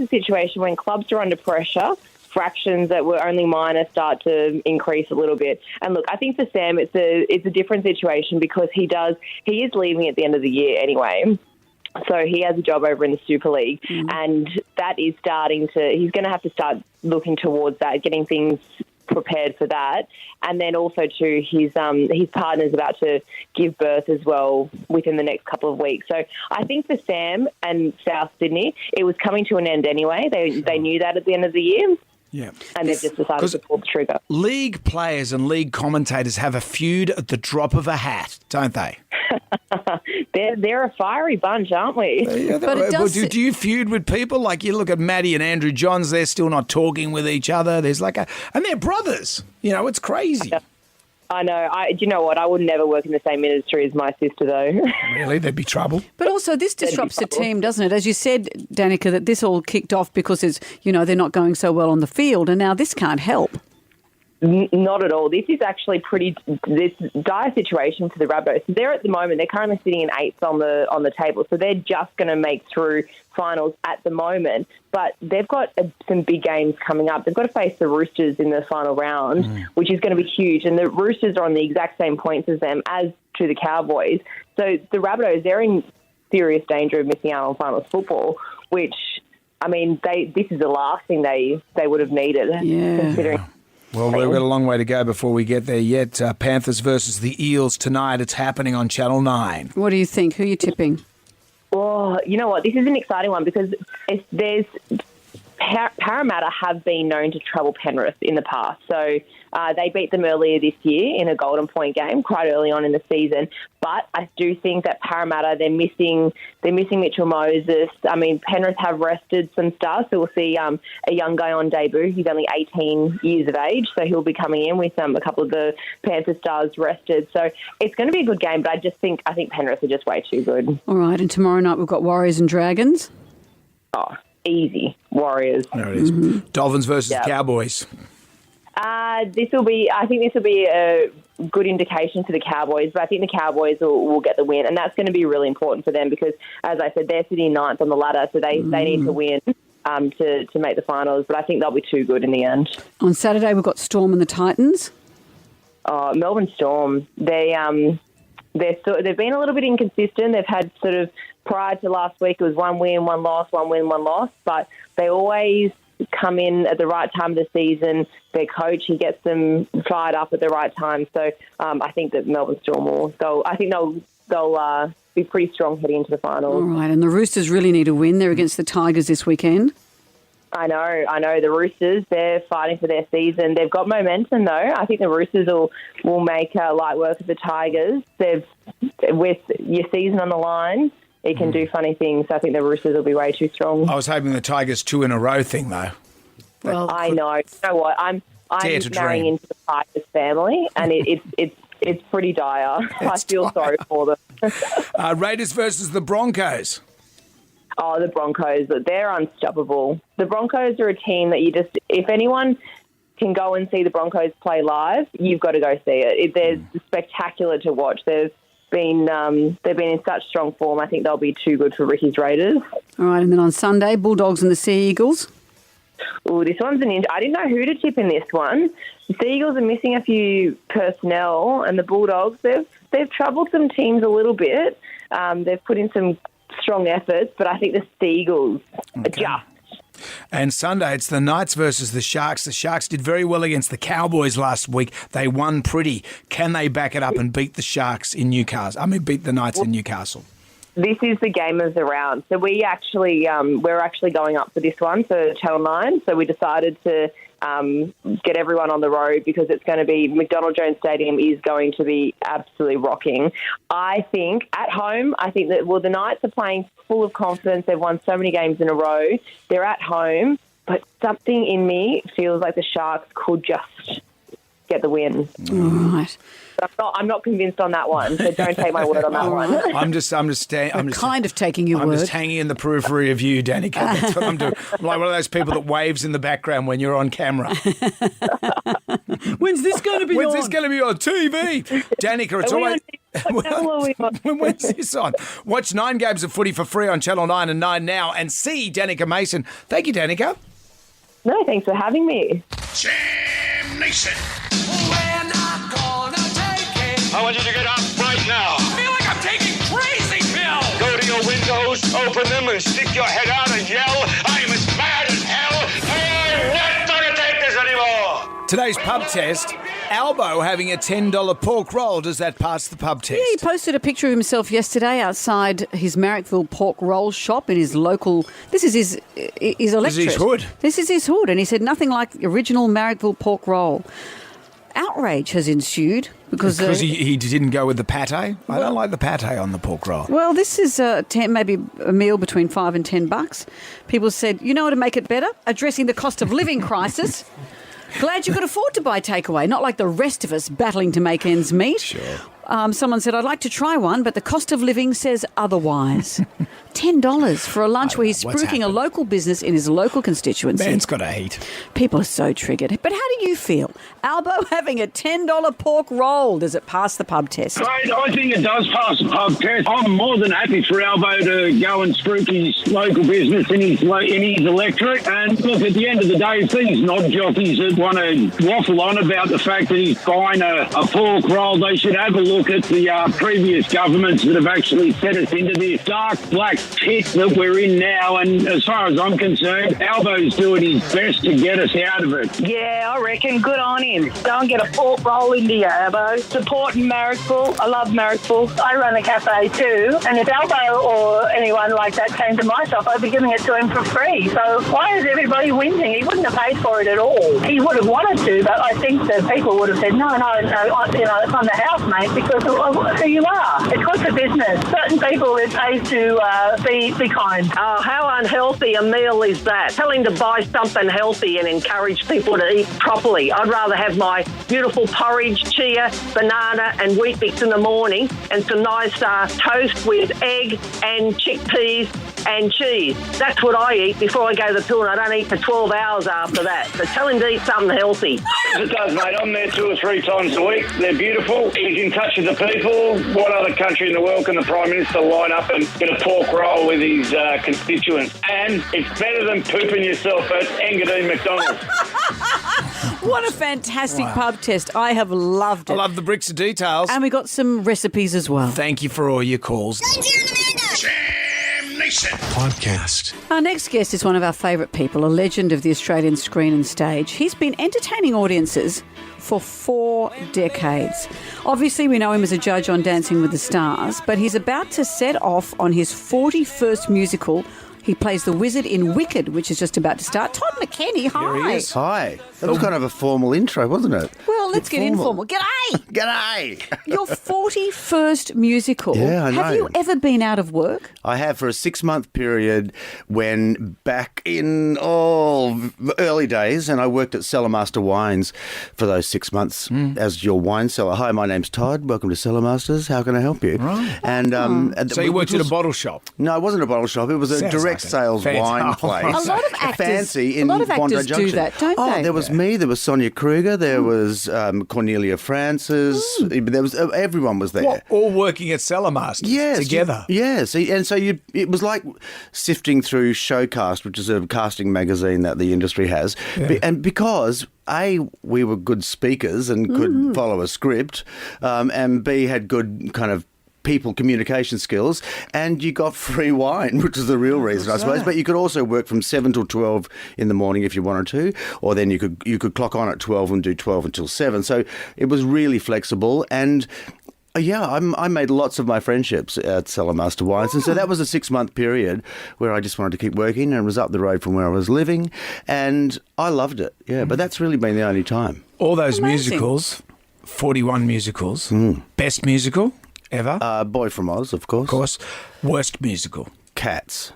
a situation when clubs are under pressure. Fractions that were only minor start to increase a little bit. And look, I think for Sam, it's a different situation because he is leaving at the end of the year anyway. So he has a job over in the Super League, and that is he's going to have to start looking towards that, getting things prepared for that. And then also too, his partner's about to give birth as well within the next couple of weeks. So I think for Sam and South Sydney, it was coming to an end anyway. They knew that at the end of the year. Yeah. And they've just decided to pull the trigger. League players and league commentators have a feud at the drop of a hat, don't they? They're a fiery bunch, aren't we? But it does... Do you feud with people? Like you look at Maddie and Andrew Johns, they're still not talking with each other. There's and they're brothers. You know, it's crazy. I know. Do you know what? I would never work in the same industry as my sister, though. Really? There'd be trouble. But also this disrupts the team, doesn't it? As you said, Danica, that this all kicked off because they're not going so well on the field, and now this can't help. Not at all. This is actually this dire situation for the Rabbitohs. So they're at the moment, they're currently sitting in 8th on the table, so they're just going to make through finals at the moment. But they've got some big games coming up. They've got to face the Roosters in the final round, which is going to be huge. And the Roosters are on the exact same points as them, as to the Cowboys. So the Rabbitohs, they're in serious danger of missing out on finals football, which, I mean, this is the last thing they would have needed, considering... Well, we've got a long way to go before we get there yet. Panthers versus the Eels tonight. It's happening on Channel 9. What do you think? Who are you tipping? Oh, you know what? This is an exciting one because Parramatta have been known to trouble Penrith in the past. So they beat them earlier this year in a Golden Point game, quite early on in the season. But I do think that Parramatta, they're missing Mitchell Moses. I mean, Penrith have rested some stars, so we'll see a young guy on debut. He's only 18 years of age, so he'll be coming in with a couple of the Panther stars rested. So it's going to be a good game, but I think Penrith are just way too good. All right, and tomorrow night we've got Warriors and Dragons. Oh, easy. Warriors. There it is. Dolphins versus Cowboys. I think this will be a good indication for the Cowboys, but I think the Cowboys will get the win, and that's going to be really important for them because, as I said, they're sitting 9th on the ladder, so they need to win to make the finals, but I think they'll be too good in the end. On Saturday, we've got Storm and the Titans. Melbourne Storm, they've been a little bit inconsistent. They've had sort of, prior to last week, it was 1 win, 1 loss, 1 win, 1 loss, but they always come in at the right time of the season. Their coach, he gets them fired up at the right time. So I think that Melbourne Storm will. So I think they'll be pretty strong heading into the finals. All right, and the Roosters really need a win. They're against the Tigers this weekend. I know. The Roosters, they're fighting for their season. They've got momentum, though. I think the Roosters will make light work of the Tigers. With your season on the line, it can do funny things. I think the Roosters will be way too strong. I was hoping the Tigers 2 in a row thing, though. Well, I know. You know what? I'm marrying into the Tigers family, and it's pretty dire. I feel sorry for them. Raiders versus the Broncos. Oh, the Broncos, they're unstoppable. The Broncos are a team that if anyone can go and see the Broncos play live, you've got to go see it. They're spectacular to watch. They've been in such strong form. I think they'll be too good for Ricky's Raiders. All right, and then on Sunday, Bulldogs and the Sea Eagles. Oh, this one's I didn't know who to tip in this one. The Sea Eagles are missing a few personnel, and the Bulldogs, they've troubled some teams a little bit. They've put in some strong efforts, but I think the Sea Eagles are just. And Sunday, it's the Knights versus the Sharks. The Sharks did very well against the Cowboys last week. They won pretty. Can they back it up and beat the Sharks in Newcastle? beat the Knights in Newcastle? This is the game of the round. So we're actually going up for this one for Channel 9. So we decided to get everyone on the road because it's going to be McDonald Jones Stadium is going to be absolutely rocking. I think at home, the Knights are playing full of confidence. They've won so many games in a row. They're at home, but something in me feels like the Sharks could just get the win. All right. I'm not convinced on that one, so don't take my word on that one. I'm just kind of taking your word. I'm just hanging in the periphery of you, Danica. That's what I'm doing. I'm like one of those people that waves in the background when you're on camera. When's this going to be on? When's this going to be on TV? Danica, it's always... When's this on? Watch 9 games of footy for free on Channel 9 and 9 Now and see Danica Mason. Thank you, Danica. No, thanks for having me. Jam Nation. I want you to get up right now. I feel like I'm taking crazy pills. Go to your windows, open them, and stick your head out and yell, I'm as mad as hell. I'm not going to take this anymore. Today's pub test, Albo having a $10 pork roll. Does that pass the pub test? Yeah, he posted a picture of himself yesterday outside his Marrickville pork roll shop in his local... This is his electorate. This is his hood. This is his hood. And he said nothing like original Marrickville pork roll. Outrage has ensued because he didn't go with the pate. I don't like the pate on the pork roll. Well, this is maybe a meal between $5 and $10. People said, you know how to make it better? Addressing the cost of living crisis. Glad you could afford to buy takeaway, not like the rest of us battling to make ends meet. Sure. Someone said, I'd like to try one, but the cost of living says otherwise. $10 for a lunch where he's spruiking a local business in his local constituency. Man's got to eat. People are so triggered. But how do you feel? Albo having a $10 pork roll. Does it pass the pub test? Mate, I think it does pass the pub test. I'm more than happy for Albo to go and spruik his local business in his electorate. And look, at the end of the day, if these knob jockeys that want to waffle on about the fact that he's buying a pork roll, they should have a look at the previous governments that have actually set us into this dark black pit that we're in now. And as far as I'm concerned, Albo's doing his best to get us out of it. Yeah, I reckon. Good on him. Go and get a pork roll into you, Albo. Supporting Marrickville. I love Marrickville. I run a cafe too. And if Albo or anyone like that came to my shop, I'd be giving it to him for free. So why is everybody whinging? He wouldn't have paid for it at all. He would have wanted to, but I think the people would have said, no, it's on the house, mate, because of who you are. It's good for business. Certain people, it pays to be kind. Oh, how unhealthy a meal is that? Tell him to buy something healthy and encourage people to eat properly. I'd rather have my beautiful porridge, chia, banana and wheat bix in the morning and some nice toast with egg and chickpeas and cheese. That's what I eat before I go to the pool, and I don't eat for 12 hours after that. So tell him to eat something healthy. It does, mate. I'm there 2 or 3 times a week. They're beautiful. He's in touch with the people. What other country in the world can the Prime Minister line up and get a pork roll with his constituents? And it's better than pooping yourself at Engadine McDonald's. What a fantastic pub test. I have loved it. I love the bricks of details. And we got some recipes as well. Thank you for all your calls. Podcast. Our next guest is one of our favourite people, a legend of the Australian screen and stage. He's been entertaining audiences for 4 decades. Obviously, we know him as a judge on Dancing with the Stars, but he's about to set off on his 41st musical. He plays the wizard in Wicked, which is just about to start. Todd McKenny, hi. Here he is. Hi. That was kind of a formal intro, wasn't it? Well, let's get informal. G'day! G'day! Your 41st musical. Yeah, I know. Have you ever been out of work? I have for a 6-month period when back in early days, and I worked at Cellar Master Wines for those 6 months as your wine seller. Hi, my name's Todd. Welcome to Cellar Masters. How can I help you? Right. And So you worked at a bottle shop? No, it wasn't a bottle shop. It was a direct sales wine place. A lot of actors, Fancy in Bondi do Junction. that, don't they? There was me. There was Sonia Kruger. There was Cornelia Francis. There was everyone was there. What, all working at Cellar Masters together? Yes. And so it was like sifting through Showcast, which is a casting magazine that the industry has. Yeah. And because A, we were good speakers and could follow a script, and B, had good kind of people communication skills, and you got free wine, which is the real reason, I suppose. But you could also work from 7 till 12 in the morning if you wanted to, or then you could clock on at 12 and do 12 until 7. So it was really flexible, and I made lots of my friendships at Cellar Master Wines, and so that was a 6-month period where I just wanted to keep working, and it was up the road from where I was living, and I loved it. Yeah, but that's really been the only time. All those musicals, 41 musicals, best musical ever? Boy from Oz, of course. Of course. Worst musical? Cats.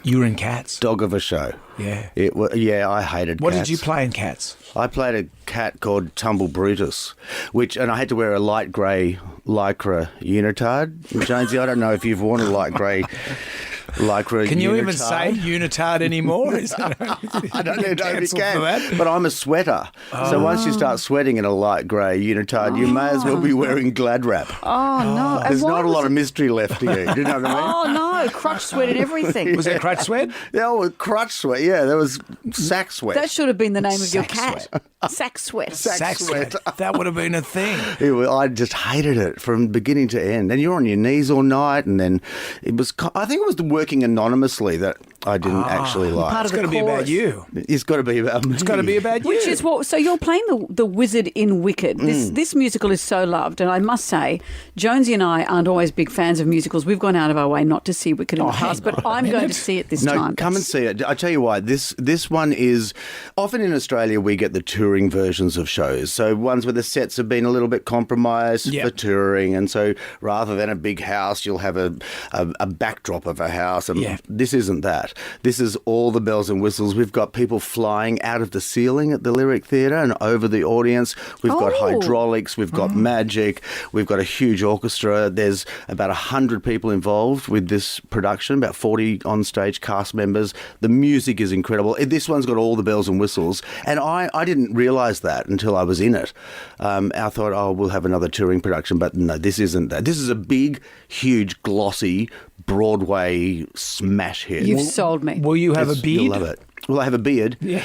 You were in Cats? Dog of a show. Yeah. I hated Cats. What did you play in Cats? I played a cat called Tumble Brutus, and I had to wear a light grey lycra unitard. Jonesy, I don't know if you've worn a light grey lycra unitard. Can you even say unitard anymore? I don't know if you can, but I'm a sweater. So once you start sweating in a light grey unitard, you may as well be wearing Glad wrap. Oh, no. There's not a lot of mystery left to you. Do you know what I mean? Oh, no. Crotch sweat and everything. Was there crotch sweat? Yeah, crotch sweat. Yeah, there was sack sweat. That should have been the name of your cat. Sack sweat. Sack sweat. That would have been a thing. I just hated it from beginning to end. And you're on your knees all night, and then I think it was the working anonymously that I didn't actually like. It's got to be about you. It's got to be about me. It's got to be about you. Which is what? So you're playing the wizard in Wicked. This musical is so loved, and I must say, Jonesy and I aren't always big fans of musicals. We've gone out of our way not to see Wicked in the past, but I'm going to see it this time. No, come and see it. I tell you why. This one is often in Australia we get the touring versions of shows, so ones where the sets have been a little bit compromised for touring, and so rather than a big house, you'll have a backdrop of a house, and this isn't that. that. This is all the bells and whistles. We've got people flying out of the ceiling at the Lyric Theatre and over the audience. We've got hydraulics. We've got magic. We've got a huge orchestra. There's about 100 people involved with this production, about 40 on-stage cast members. The music is incredible. This one's got all the bells and whistles. And I didn't realise that until I was in it. I thought, oh, we'll have another touring production. But no, this isn't that. This is a big, huge, glossy Broadway smash hit. You've sold me. Will you have a beard? You'll love it. Will I have a beard? Yeah.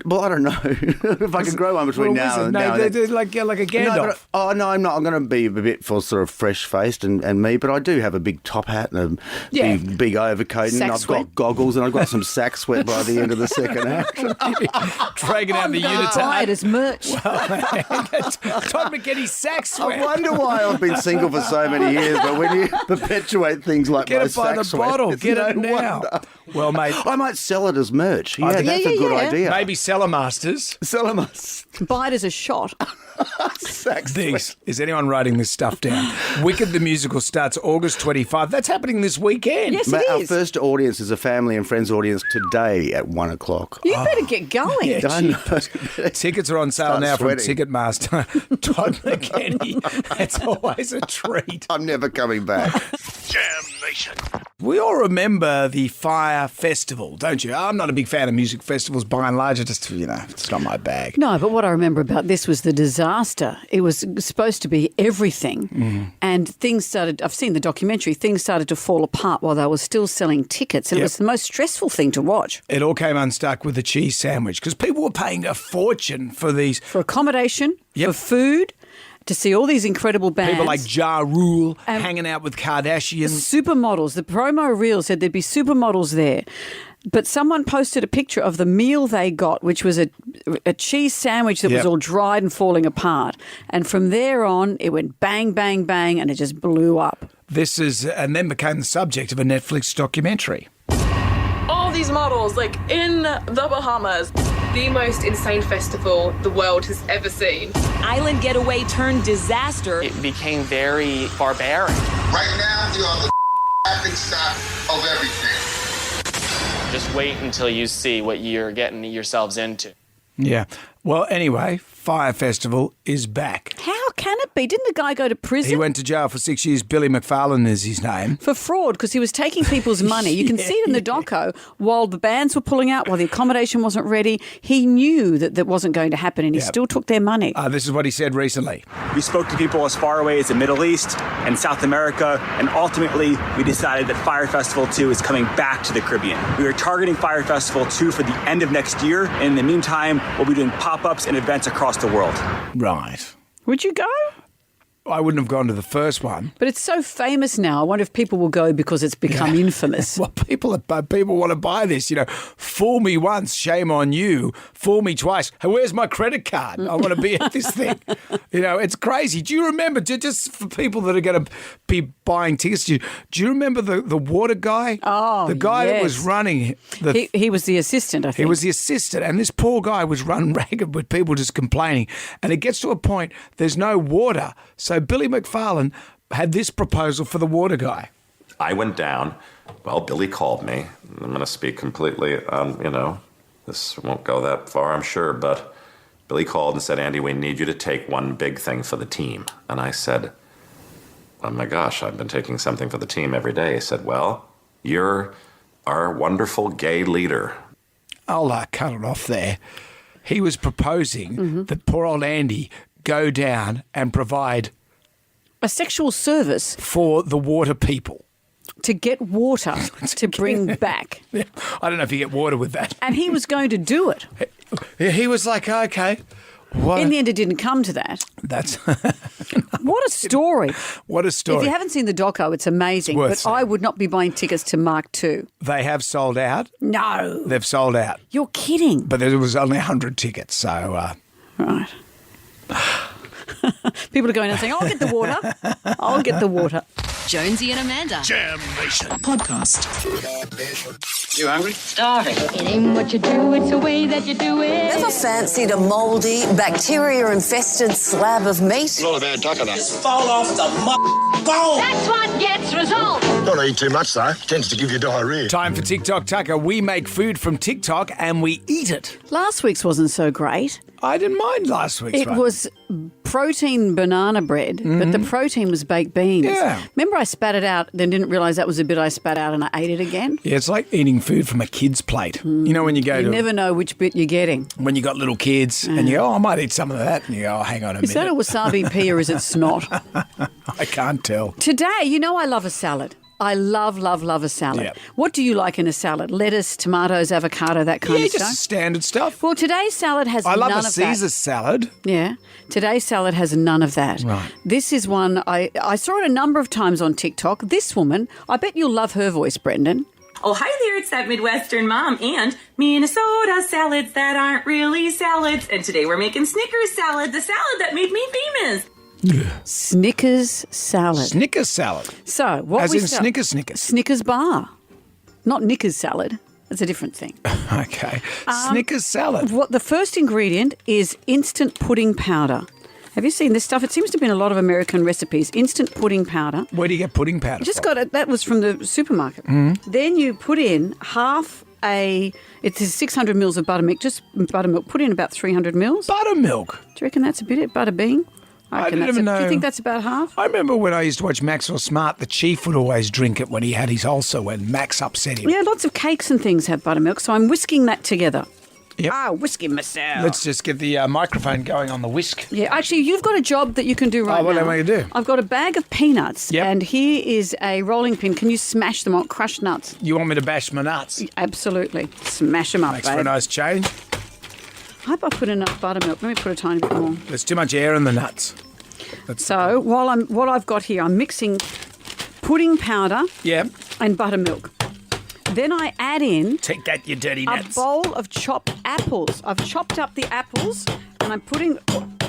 Well, I don't know if I can grow one between now and now. They're like a Gandalf. No, I'm not. I'm going to be a bit for sort of fresh-faced and me, but I do have a big top hat and a big overcoat, and I've got goggles, and I've got some sack sweat by the end of the second act. Dragging out the units. Buy it as merch. Todd McKenny's sack sweat. I wonder why I've been single for so many years, but when you perpetuate things like get my it by sack the sweat, bottle. Get it now. Wonder. Well, mate, I might sell it as merch. Yeah, that's a good idea. Maybe Cellar Masters. Buy it as a shot. Is anyone writing this stuff down? Wicked the Musical starts August 25. That's happening this weekend. Yes, it Our is. first audience is a family and friends audience today at 1 o'clock. You better get going. Yeah, I know. Tickets are on sale Start now sweating. from Ticketmaster. Todd McKenny. It's always a treat. I'm never coming back. Jam Nation. We all remember the Fire Festival, don't you? I'm not a big fan of music festivals by and large. It's not my bag. No, but what I remember about this was the disaster. It was supposed to be everything. And things started, I've seen the documentary, things started to fall apart while they were still selling tickets. And it was the most stressful thing to watch. It all came unstuck with the cheese sandwich because people were paying a fortune for these. For accommodation, for food, to see all these incredible bands. People like Ja Rule hanging out with Kardashians. Supermodels. The promo reel said there'd be supermodels there. But someone posted a picture of the meal they got, which was a cheese sandwich that was all dried and falling apart. And from there on, it went bang, bang, bang, and it just blew up. And then became the subject of a Netflix documentary. All these models, like in the Bahamas. The most insane festival the world has ever seen. Island getaway turned disaster. It became very barbaric. Right now, we are the laughing stock of everything. Just wait until you see what you're getting yourselves into. Yeah. Well, anyway, Fire Festival is back. How can it be? Didn't the guy go to prison? He went to jail for 6 years. Billy McFarlane is his name. For fraud, because he was taking people's money. You can see it in the doco. While the bands were pulling out, while the accommodation wasn't ready, he knew that wasn't going to happen, and he still took their money. This is what he said recently. We spoke to people as far away as the Middle East and South America, and ultimately we decided that Fire Festival 2 is coming back to the Caribbean. We are targeting Fire Festival 2 for the end of next year, and in the meantime, we'll be doing pop-ups and events across the world. Right. Would you go? I wouldn't have gone to the first one. But it's so famous now. I wonder if people will go because it's become infamous. Well, people want to buy this. Fool me once, shame on you. Fool me twice. Hey, where's my credit card? I want to be at this thing. It's crazy. Do you remember, just for people that are going to be buying tickets, do you remember the water guy? Oh, the guy that was running. He was the assistant, I think. He was the assistant, and this poor guy was run ragged with people just complaining. And it gets to a point, there's no water. So Billy McFarlane had this proposal for the water guy. I went down. Well, Billy called me. I'm going to speak completely, this won't go that far, I'm sure, but Billy called and said, Andy, we need you to take one big thing for the team. And I said, oh my gosh, I've been taking something for the team every day. He said, well, you're our wonderful gay leader. I'll cut it off there. He was proposing that poor old Andy go down and provide a sexual service for the water people. To get water to bring back. Yeah. I don't know if you get water with that. And he was going to do it. He was like, okay. What? In the end, it didn't come to that. That's what a story. What a story. If you haven't seen the doco, it's amazing. But I would not be buying tickets to Mark II. They have sold out? No. They've sold out. You're kidding. But there was only 100 tickets, so... Right. People are going and saying, I'll get the water. I'll get the water. Jonesy and Amanda. Jam Nation. Podcast. You hungry? Starving. It ain't what you do, it's the way that you do it. Never fancied a mouldy, bacteria-infested slab of meat? Not a bad tucker, though. Just fall off the bone. That's what gets results. Don't eat too much, though. Tends to give you diarrhea. Time for TikTok Tucker. We make food from TikTok and we eat it. Last week's wasn't so great. I didn't mind last week's It one. was protein banana bread, but the protein was baked beans. Yeah. Remember I spat it out, then didn't realise that was the bit I spat out and I ate it again? Yeah, it's like eating food from a kid's plate. You know when you go You to... never know which bit you're getting. When you got little kids and you go, oh, I might eat some of that. And you go, oh, hang on a Is that a minute. wasabi pea or is it snot? I can't tell. Today, you know I love a salad. I love a salad. Yep. What do you like in a salad? Lettuce, tomatoes, avocado, that kind Yeah, of just stuff? standard stuff. Well, today's salad has I none love of a Caesar salad. that. Yeah. Today's salad has none of that. Right. This is one, I saw it a number of times on TikTok. This woman, I bet you'll love her voice, Brendan. Oh, hi there, it's that Midwestern mom and Minnesota salads that aren't really salads. And today we're making Snickers salad, the salad that made me famous. Snickers salad. Snickers salad. So, what As we in sell- Snickers. Snickers bar. Not Knickers salad. That's a different thing. Okay. Snickers salad. What the first ingredient is instant pudding powder. Have you seen this stuff? It seems to be in a lot of American recipes. Instant pudding powder. Where do you get pudding powder Just from? got it. That was from the supermarket. Then you put in it's 600 mils of buttermilk. Just buttermilk. Put in about 300 mils. Buttermilk. Do you reckon that's a bit of butter bean? I reckon didn't that's even Do you know. think that's about half? I remember when I used to watch Maxwell Smart, the chief would always drink it when he had his ulcer when Max upset him. Yeah, lots of cakes and things have buttermilk, so I'm whisking that together. Yep. Whisking myself. Let's just get the microphone going on the whisk. Yeah, actually, you've got a job that you can do right what now. am I gonna do? I've got a bag of peanuts, Yep. and here is a rolling pin. Can you smash them on crushed nuts? You want me to bash my nuts? Absolutely. Smash them up, Makes babe. for a nice change. I hope I put enough buttermilk. Let me put a tiny bit more. There's too much air in the nuts. So what I've got here, I'm mixing pudding powder and buttermilk. Then I add in Take that, you dirty a nuts. bowl of chopped apples. I've chopped up the apples and I'm putting...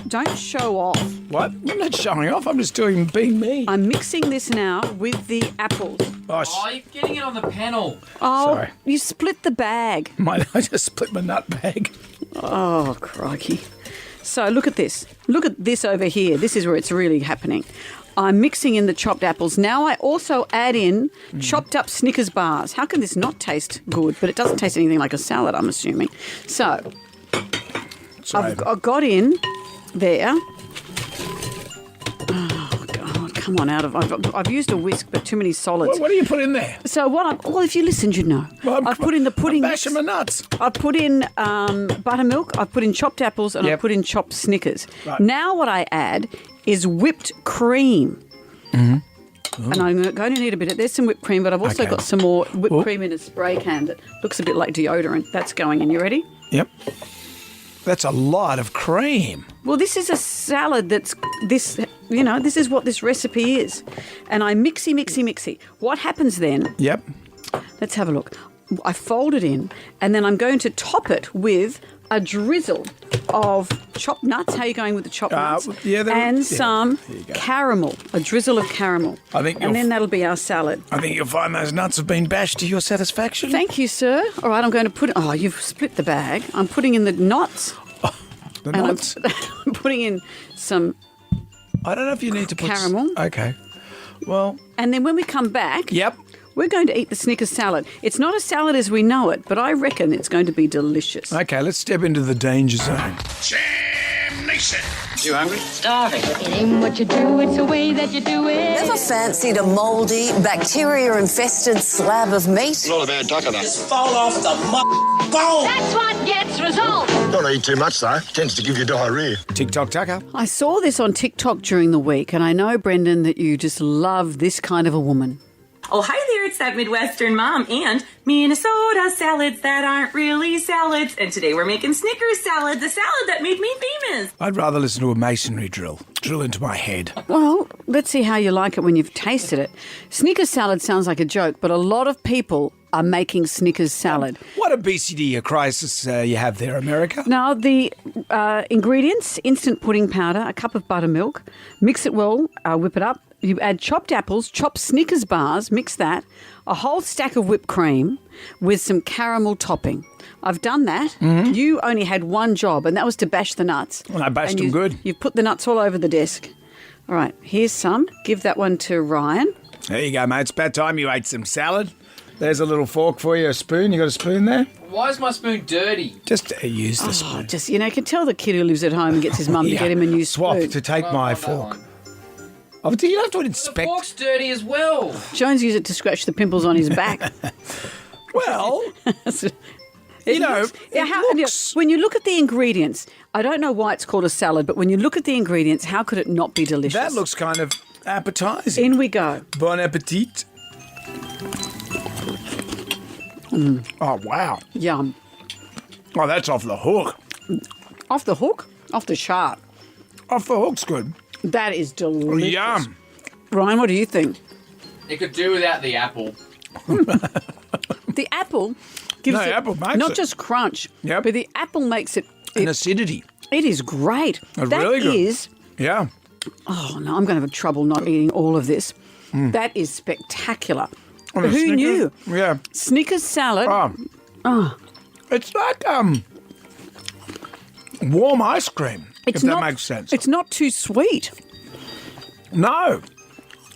Don't show off. What? I'm not showing off. I'm just being me. I'm mixing this now with the apples. Oh, you're getting it on the panel. Oh, Sorry. you split the bag. I just split my nut bag. Oh, crikey. So look at this. Look at this over here. This is where it's really happening. I'm mixing in the chopped apples. Now I also add in chopped up Snickers bars. How can this not taste good? But it doesn't taste anything like a salad, I'm assuming. So I've got in there. Oh, God, come on out of... I've used a whisk, but too many solids. What do you put in there? So well, if you listened, you'd know. I've put in the pudding. I'm bashing my nuts. I've put in buttermilk, I've put in chopped apples, and I've put in chopped Snickers. Right. Now what I add is whipped cream. And I'm going to need a bit of... There's some whipped cream, but I've also got some more whipped cream in a spray can that looks a bit like deodorant. That's going in. You ready? Yep. That's a lot of cream. Well, this is a salad that's this is what this recipe is. And I mixy. What happens then... Yep. Let's have a look. I fold it in, and then I'm going to top it with a drizzle of chopped nuts. How are you going with the chopped nuts? And some caramel, a drizzle of caramel. And then that'll be our salad. I think you'll find those nuts have been bashed to your satisfaction. Thank you, sir. All right, I'm going to put... Oh, you've split the bag. I'm putting in the nuts. The nuts? I'm putting in some... I don't know if you need to put... caramel. Okay. Well... And then when we come back... Yep. We're going to eat the Snickers salad. It's not a salad as we know it, but I reckon it's going to be delicious. Okay, let's step into the danger zone. Jam Nation. You hungry? Starving. It ain't what you do, it's the way that you do it. Never fancied a mouldy, bacteria-infested slab of meat? Not a bad tucker, though. Just fall off the bone. That's what gets results. Don't eat too much, though. Tends to give you diarrhea. TikTok Tucker. I saw this on TikTok during the week, and I know, Brendan, that you just love this kind of a woman. Oh, hi there, it's that Midwestern mom and Minnesota salads that aren't really salads. And today we're making Snickers salad, the salad that made me famous. I'd rather listen to a masonry drill into my head. Well, let's see how you like it when you've tasted it. Snickers salad sounds like a joke, but a lot of people are making Snickers salad. What obesity crisis you have there, America? Now, the ingredients, instant pudding powder, a cup of buttermilk, mix it well, whip it up, You add chopped apples, chopped Snickers bars, mix that, a whole stack of whipped cream with some caramel topping. I've done that. Mm-hmm. You only had one job, and that was to bash the nuts. Well, I bashed them good. You've put the nuts all over the desk. All right, here's some. Give that one to Ryan. There you go, mate. It's about time you ate some salad. There's a little fork for you, a spoon. You got a spoon there? Why is my spoon dirty? Just use the spoon. Just, you can tell the kid who lives at home and gets his mum to get him a new Swap spoon. to take my fork. Oh, do you have to inspect? The fork's dirty as well. Jones used it to scratch the pimples on his back. Well, when you look at the ingredients, I don't know why it's called a salad, but when you look at the ingredients, how could it not be delicious? That looks kind of appetizing. In we go. Bon appetit. Oh, wow. Yum. Oh, that's off the hook. Off the hook? Off the chart. Off the hook's good. That is delicious. Yum. Ryan, what do you think? It could do without the apple. The apple gives it apple makes not it. just crunch, Yep. but the apple makes it An acidity. It is great. That's That really good. is. Yeah. Oh no, I'm going to have trouble not eating all of this. That is spectacular. On a Who Snickers? knew? Yeah. Snickers salad. Oh. It's like warm ice cream. It's if not, that makes sense. It's not too sweet. No.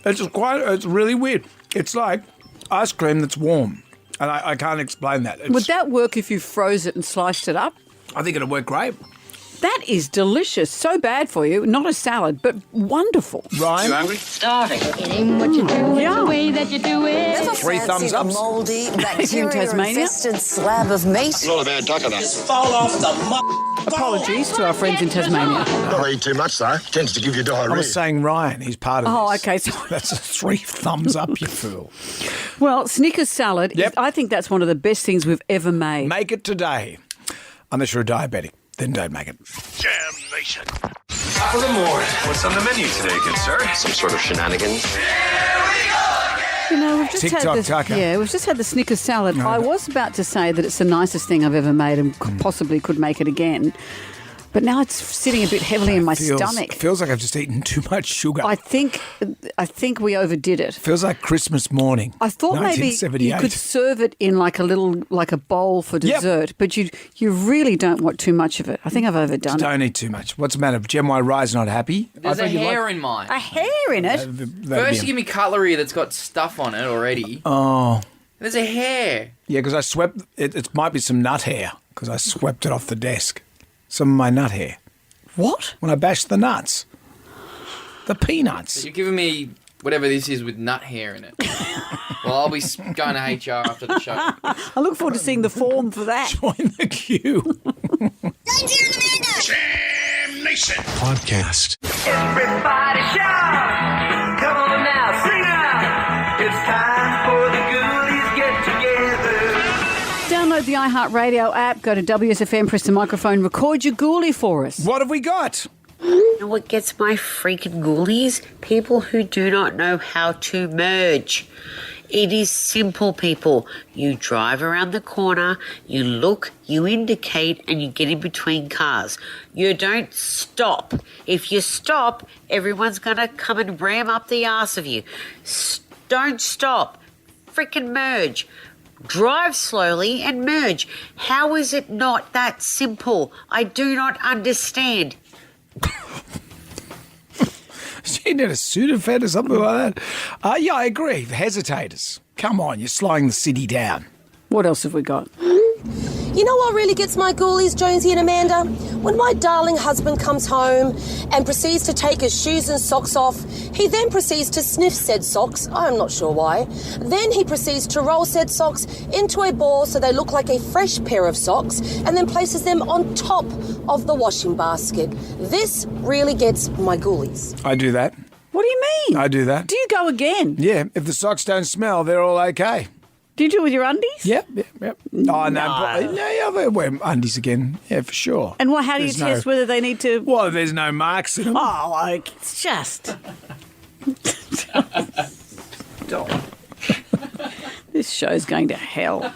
It's really weird. It's like ice cream that's warm. And I can't explain that. Would that work if you froze it and sliced it up? I think it'd work great. That is delicious. So bad for you. Not a salad, but wonderful. Ryan? You hungry? Starving. It ain't what you do, it's the way that you do it. Never 3 thumbs fancied a ups. mouldy, Tasmania? bacteria-infested slab of meat? Not a bad duck of that. Just fall off the Apologies to our friends in Tasmania. Don't eat too much, though. Tends to give you I diarrhea. was saying Ryan. He's part of Oh, this. okay. So, That's a 3 thumbs up, you fool. well, Snickers salad, Yep. I think that's one of the best things we've ever made. Make it today. Unless you're a diabetic. Then don't make it. Jam Nation. Top of the morning. What's on the menu today, good sir? Some sort of shenanigans. We've just TikTok had tucker. we've just had the Snickers salad. I was about to say that it's the nicest thing I've ever made and possibly could make it again. But now it's sitting a bit heavily in my stomach. Feels like I've just eaten too much sugar. I think we overdid it. Feels like Christmas morning. I thought maybe you 1978. could serve it in like a bowl for dessert, but you really don't want too much of it. I think I've overdone it. Don't eat too much. What's the matter? Gem Y Rye's not happy? There's a hair in mine. A hair in it? First you give me cutlery that's got stuff on it already. Oh. There's a hair. Yeah, because I swept it. It might be some nut hair because I swept it off the desk. Some of my nut hair. What? When I bashed the nuts. The So peanuts. you're giving me whatever this is with nut hair in it. Well, I'll be going to HR after the show. I look forward to seeing the form for that. Join the queue. Jam Nation. Podcast. Everybody shout. Come on now, sing out. It's time for the Ghoulies get together. Download the iHeartRadio app, go to WSFM, press the microphone, record your ghoulie for us. What have we got? You know what gets my freaking ghoulies? People who do not know how to merge. It is simple, people. You drive around the corner, you look, you indicate, and you get in between cars. You don't stop. If you stop, everyone's going to come and ram up the arse of you. Don't stop. Freaking merge. Drive slowly and merge. How is it not that simple? I do not understand. She need a Sudafed or something like that. Yeah, I agree. Hesitators. Come on, you're slowing the city down. What else have we got? You know what really gets my ghoulies, Jonesy and Amanda? When my darling husband comes home and proceeds to take his shoes and socks off, he then proceeds to sniff said socks, I'm not sure why. Then he proceeds to roll said socks into a ball so they look like a fresh pair of socks and then places them on top of the washing basket. This really gets my ghoulies. I do that. What do you mean? I do that. Do you go again? Yeah, if the socks don't smell, they're all okay. Do you do it with your undies? Yep. Oh, no. Yeah, I wear undies again. Yeah, for sure. And how do you There's test whether they need to... Well, there's no marks in them. Oh, like, it's just... This show's going to hell.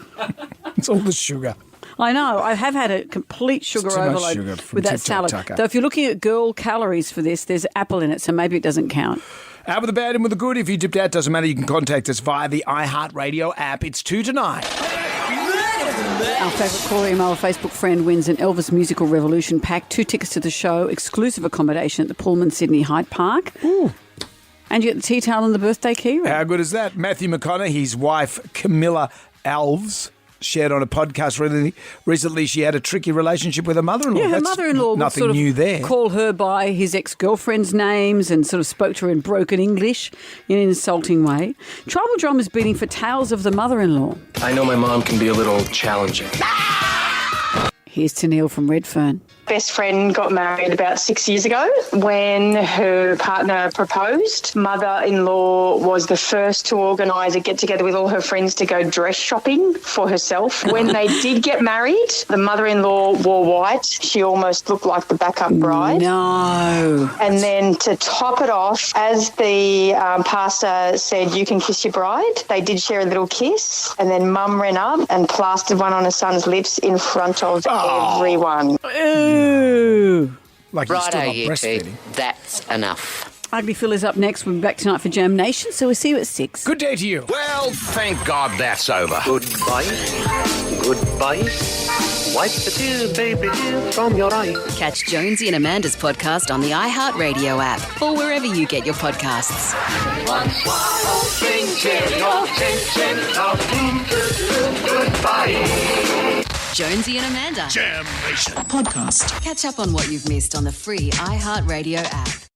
It's all the sugar. I know. I have had a complete sugar It's too much overload sugar from with that TikTok salad. Tucker. Though if you're looking at girl calories for this, there's apple in it, so maybe it doesn't count. Out with the bad, in with the good. If you dipped out, doesn't matter. You can contact us via the iHeartRadio app. It's 2 to 9. Our favourite caller email, a Facebook friend, wins an Elvis Musical Revolution pack, 2 tickets to the show, exclusive accommodation at the Pullman Sydney Hyde Park. Ooh. And you get the tea towel and the birthday key ring. How good is that? Matthew McConaughey's wife, Camilla Alves, shared on a podcast recently she had a tricky relationship with her mother-in-law. Yeah, her That's mother-in-law would nothing sort of new there. call her by his ex-girlfriend's names and sort of spoke to her in broken English in an insulting way. Tribal Drum is bidding for Tales of the Mother-in-Law. I know my mom can be a little challenging. Here's to Neil from Redfern. Best friend got married about 6 years ago. When her partner proposed, mother-in-law was the first to organise a get-together with all her friends to go dress shopping for herself. When they did get married, the mother-in-law wore white. She almost looked like the backup bride. No. And then to top it off, as the pastor said, you can kiss your bride, they did share a little kiss. And then mum ran up and plastered one on her son's lips in front of everyone. Ooh. Like you're still Righto, not you breastfeeding. two. That's enough. Ugly Phil is up next. We'll be back tonight for Jam Nation, so we'll see you at 6. Good day to you. Well, thank God that's over. Goodbye. Goodbye. Wipe the tears, baby, from your eyes. Catch Jonesy and Amanda's podcast on the iHeartRadio app or wherever you get your podcasts. Goodbye. Jonesy and Amanda. Jam Nation Podcast. Catch up on what you've missed on the free iHeartRadio app.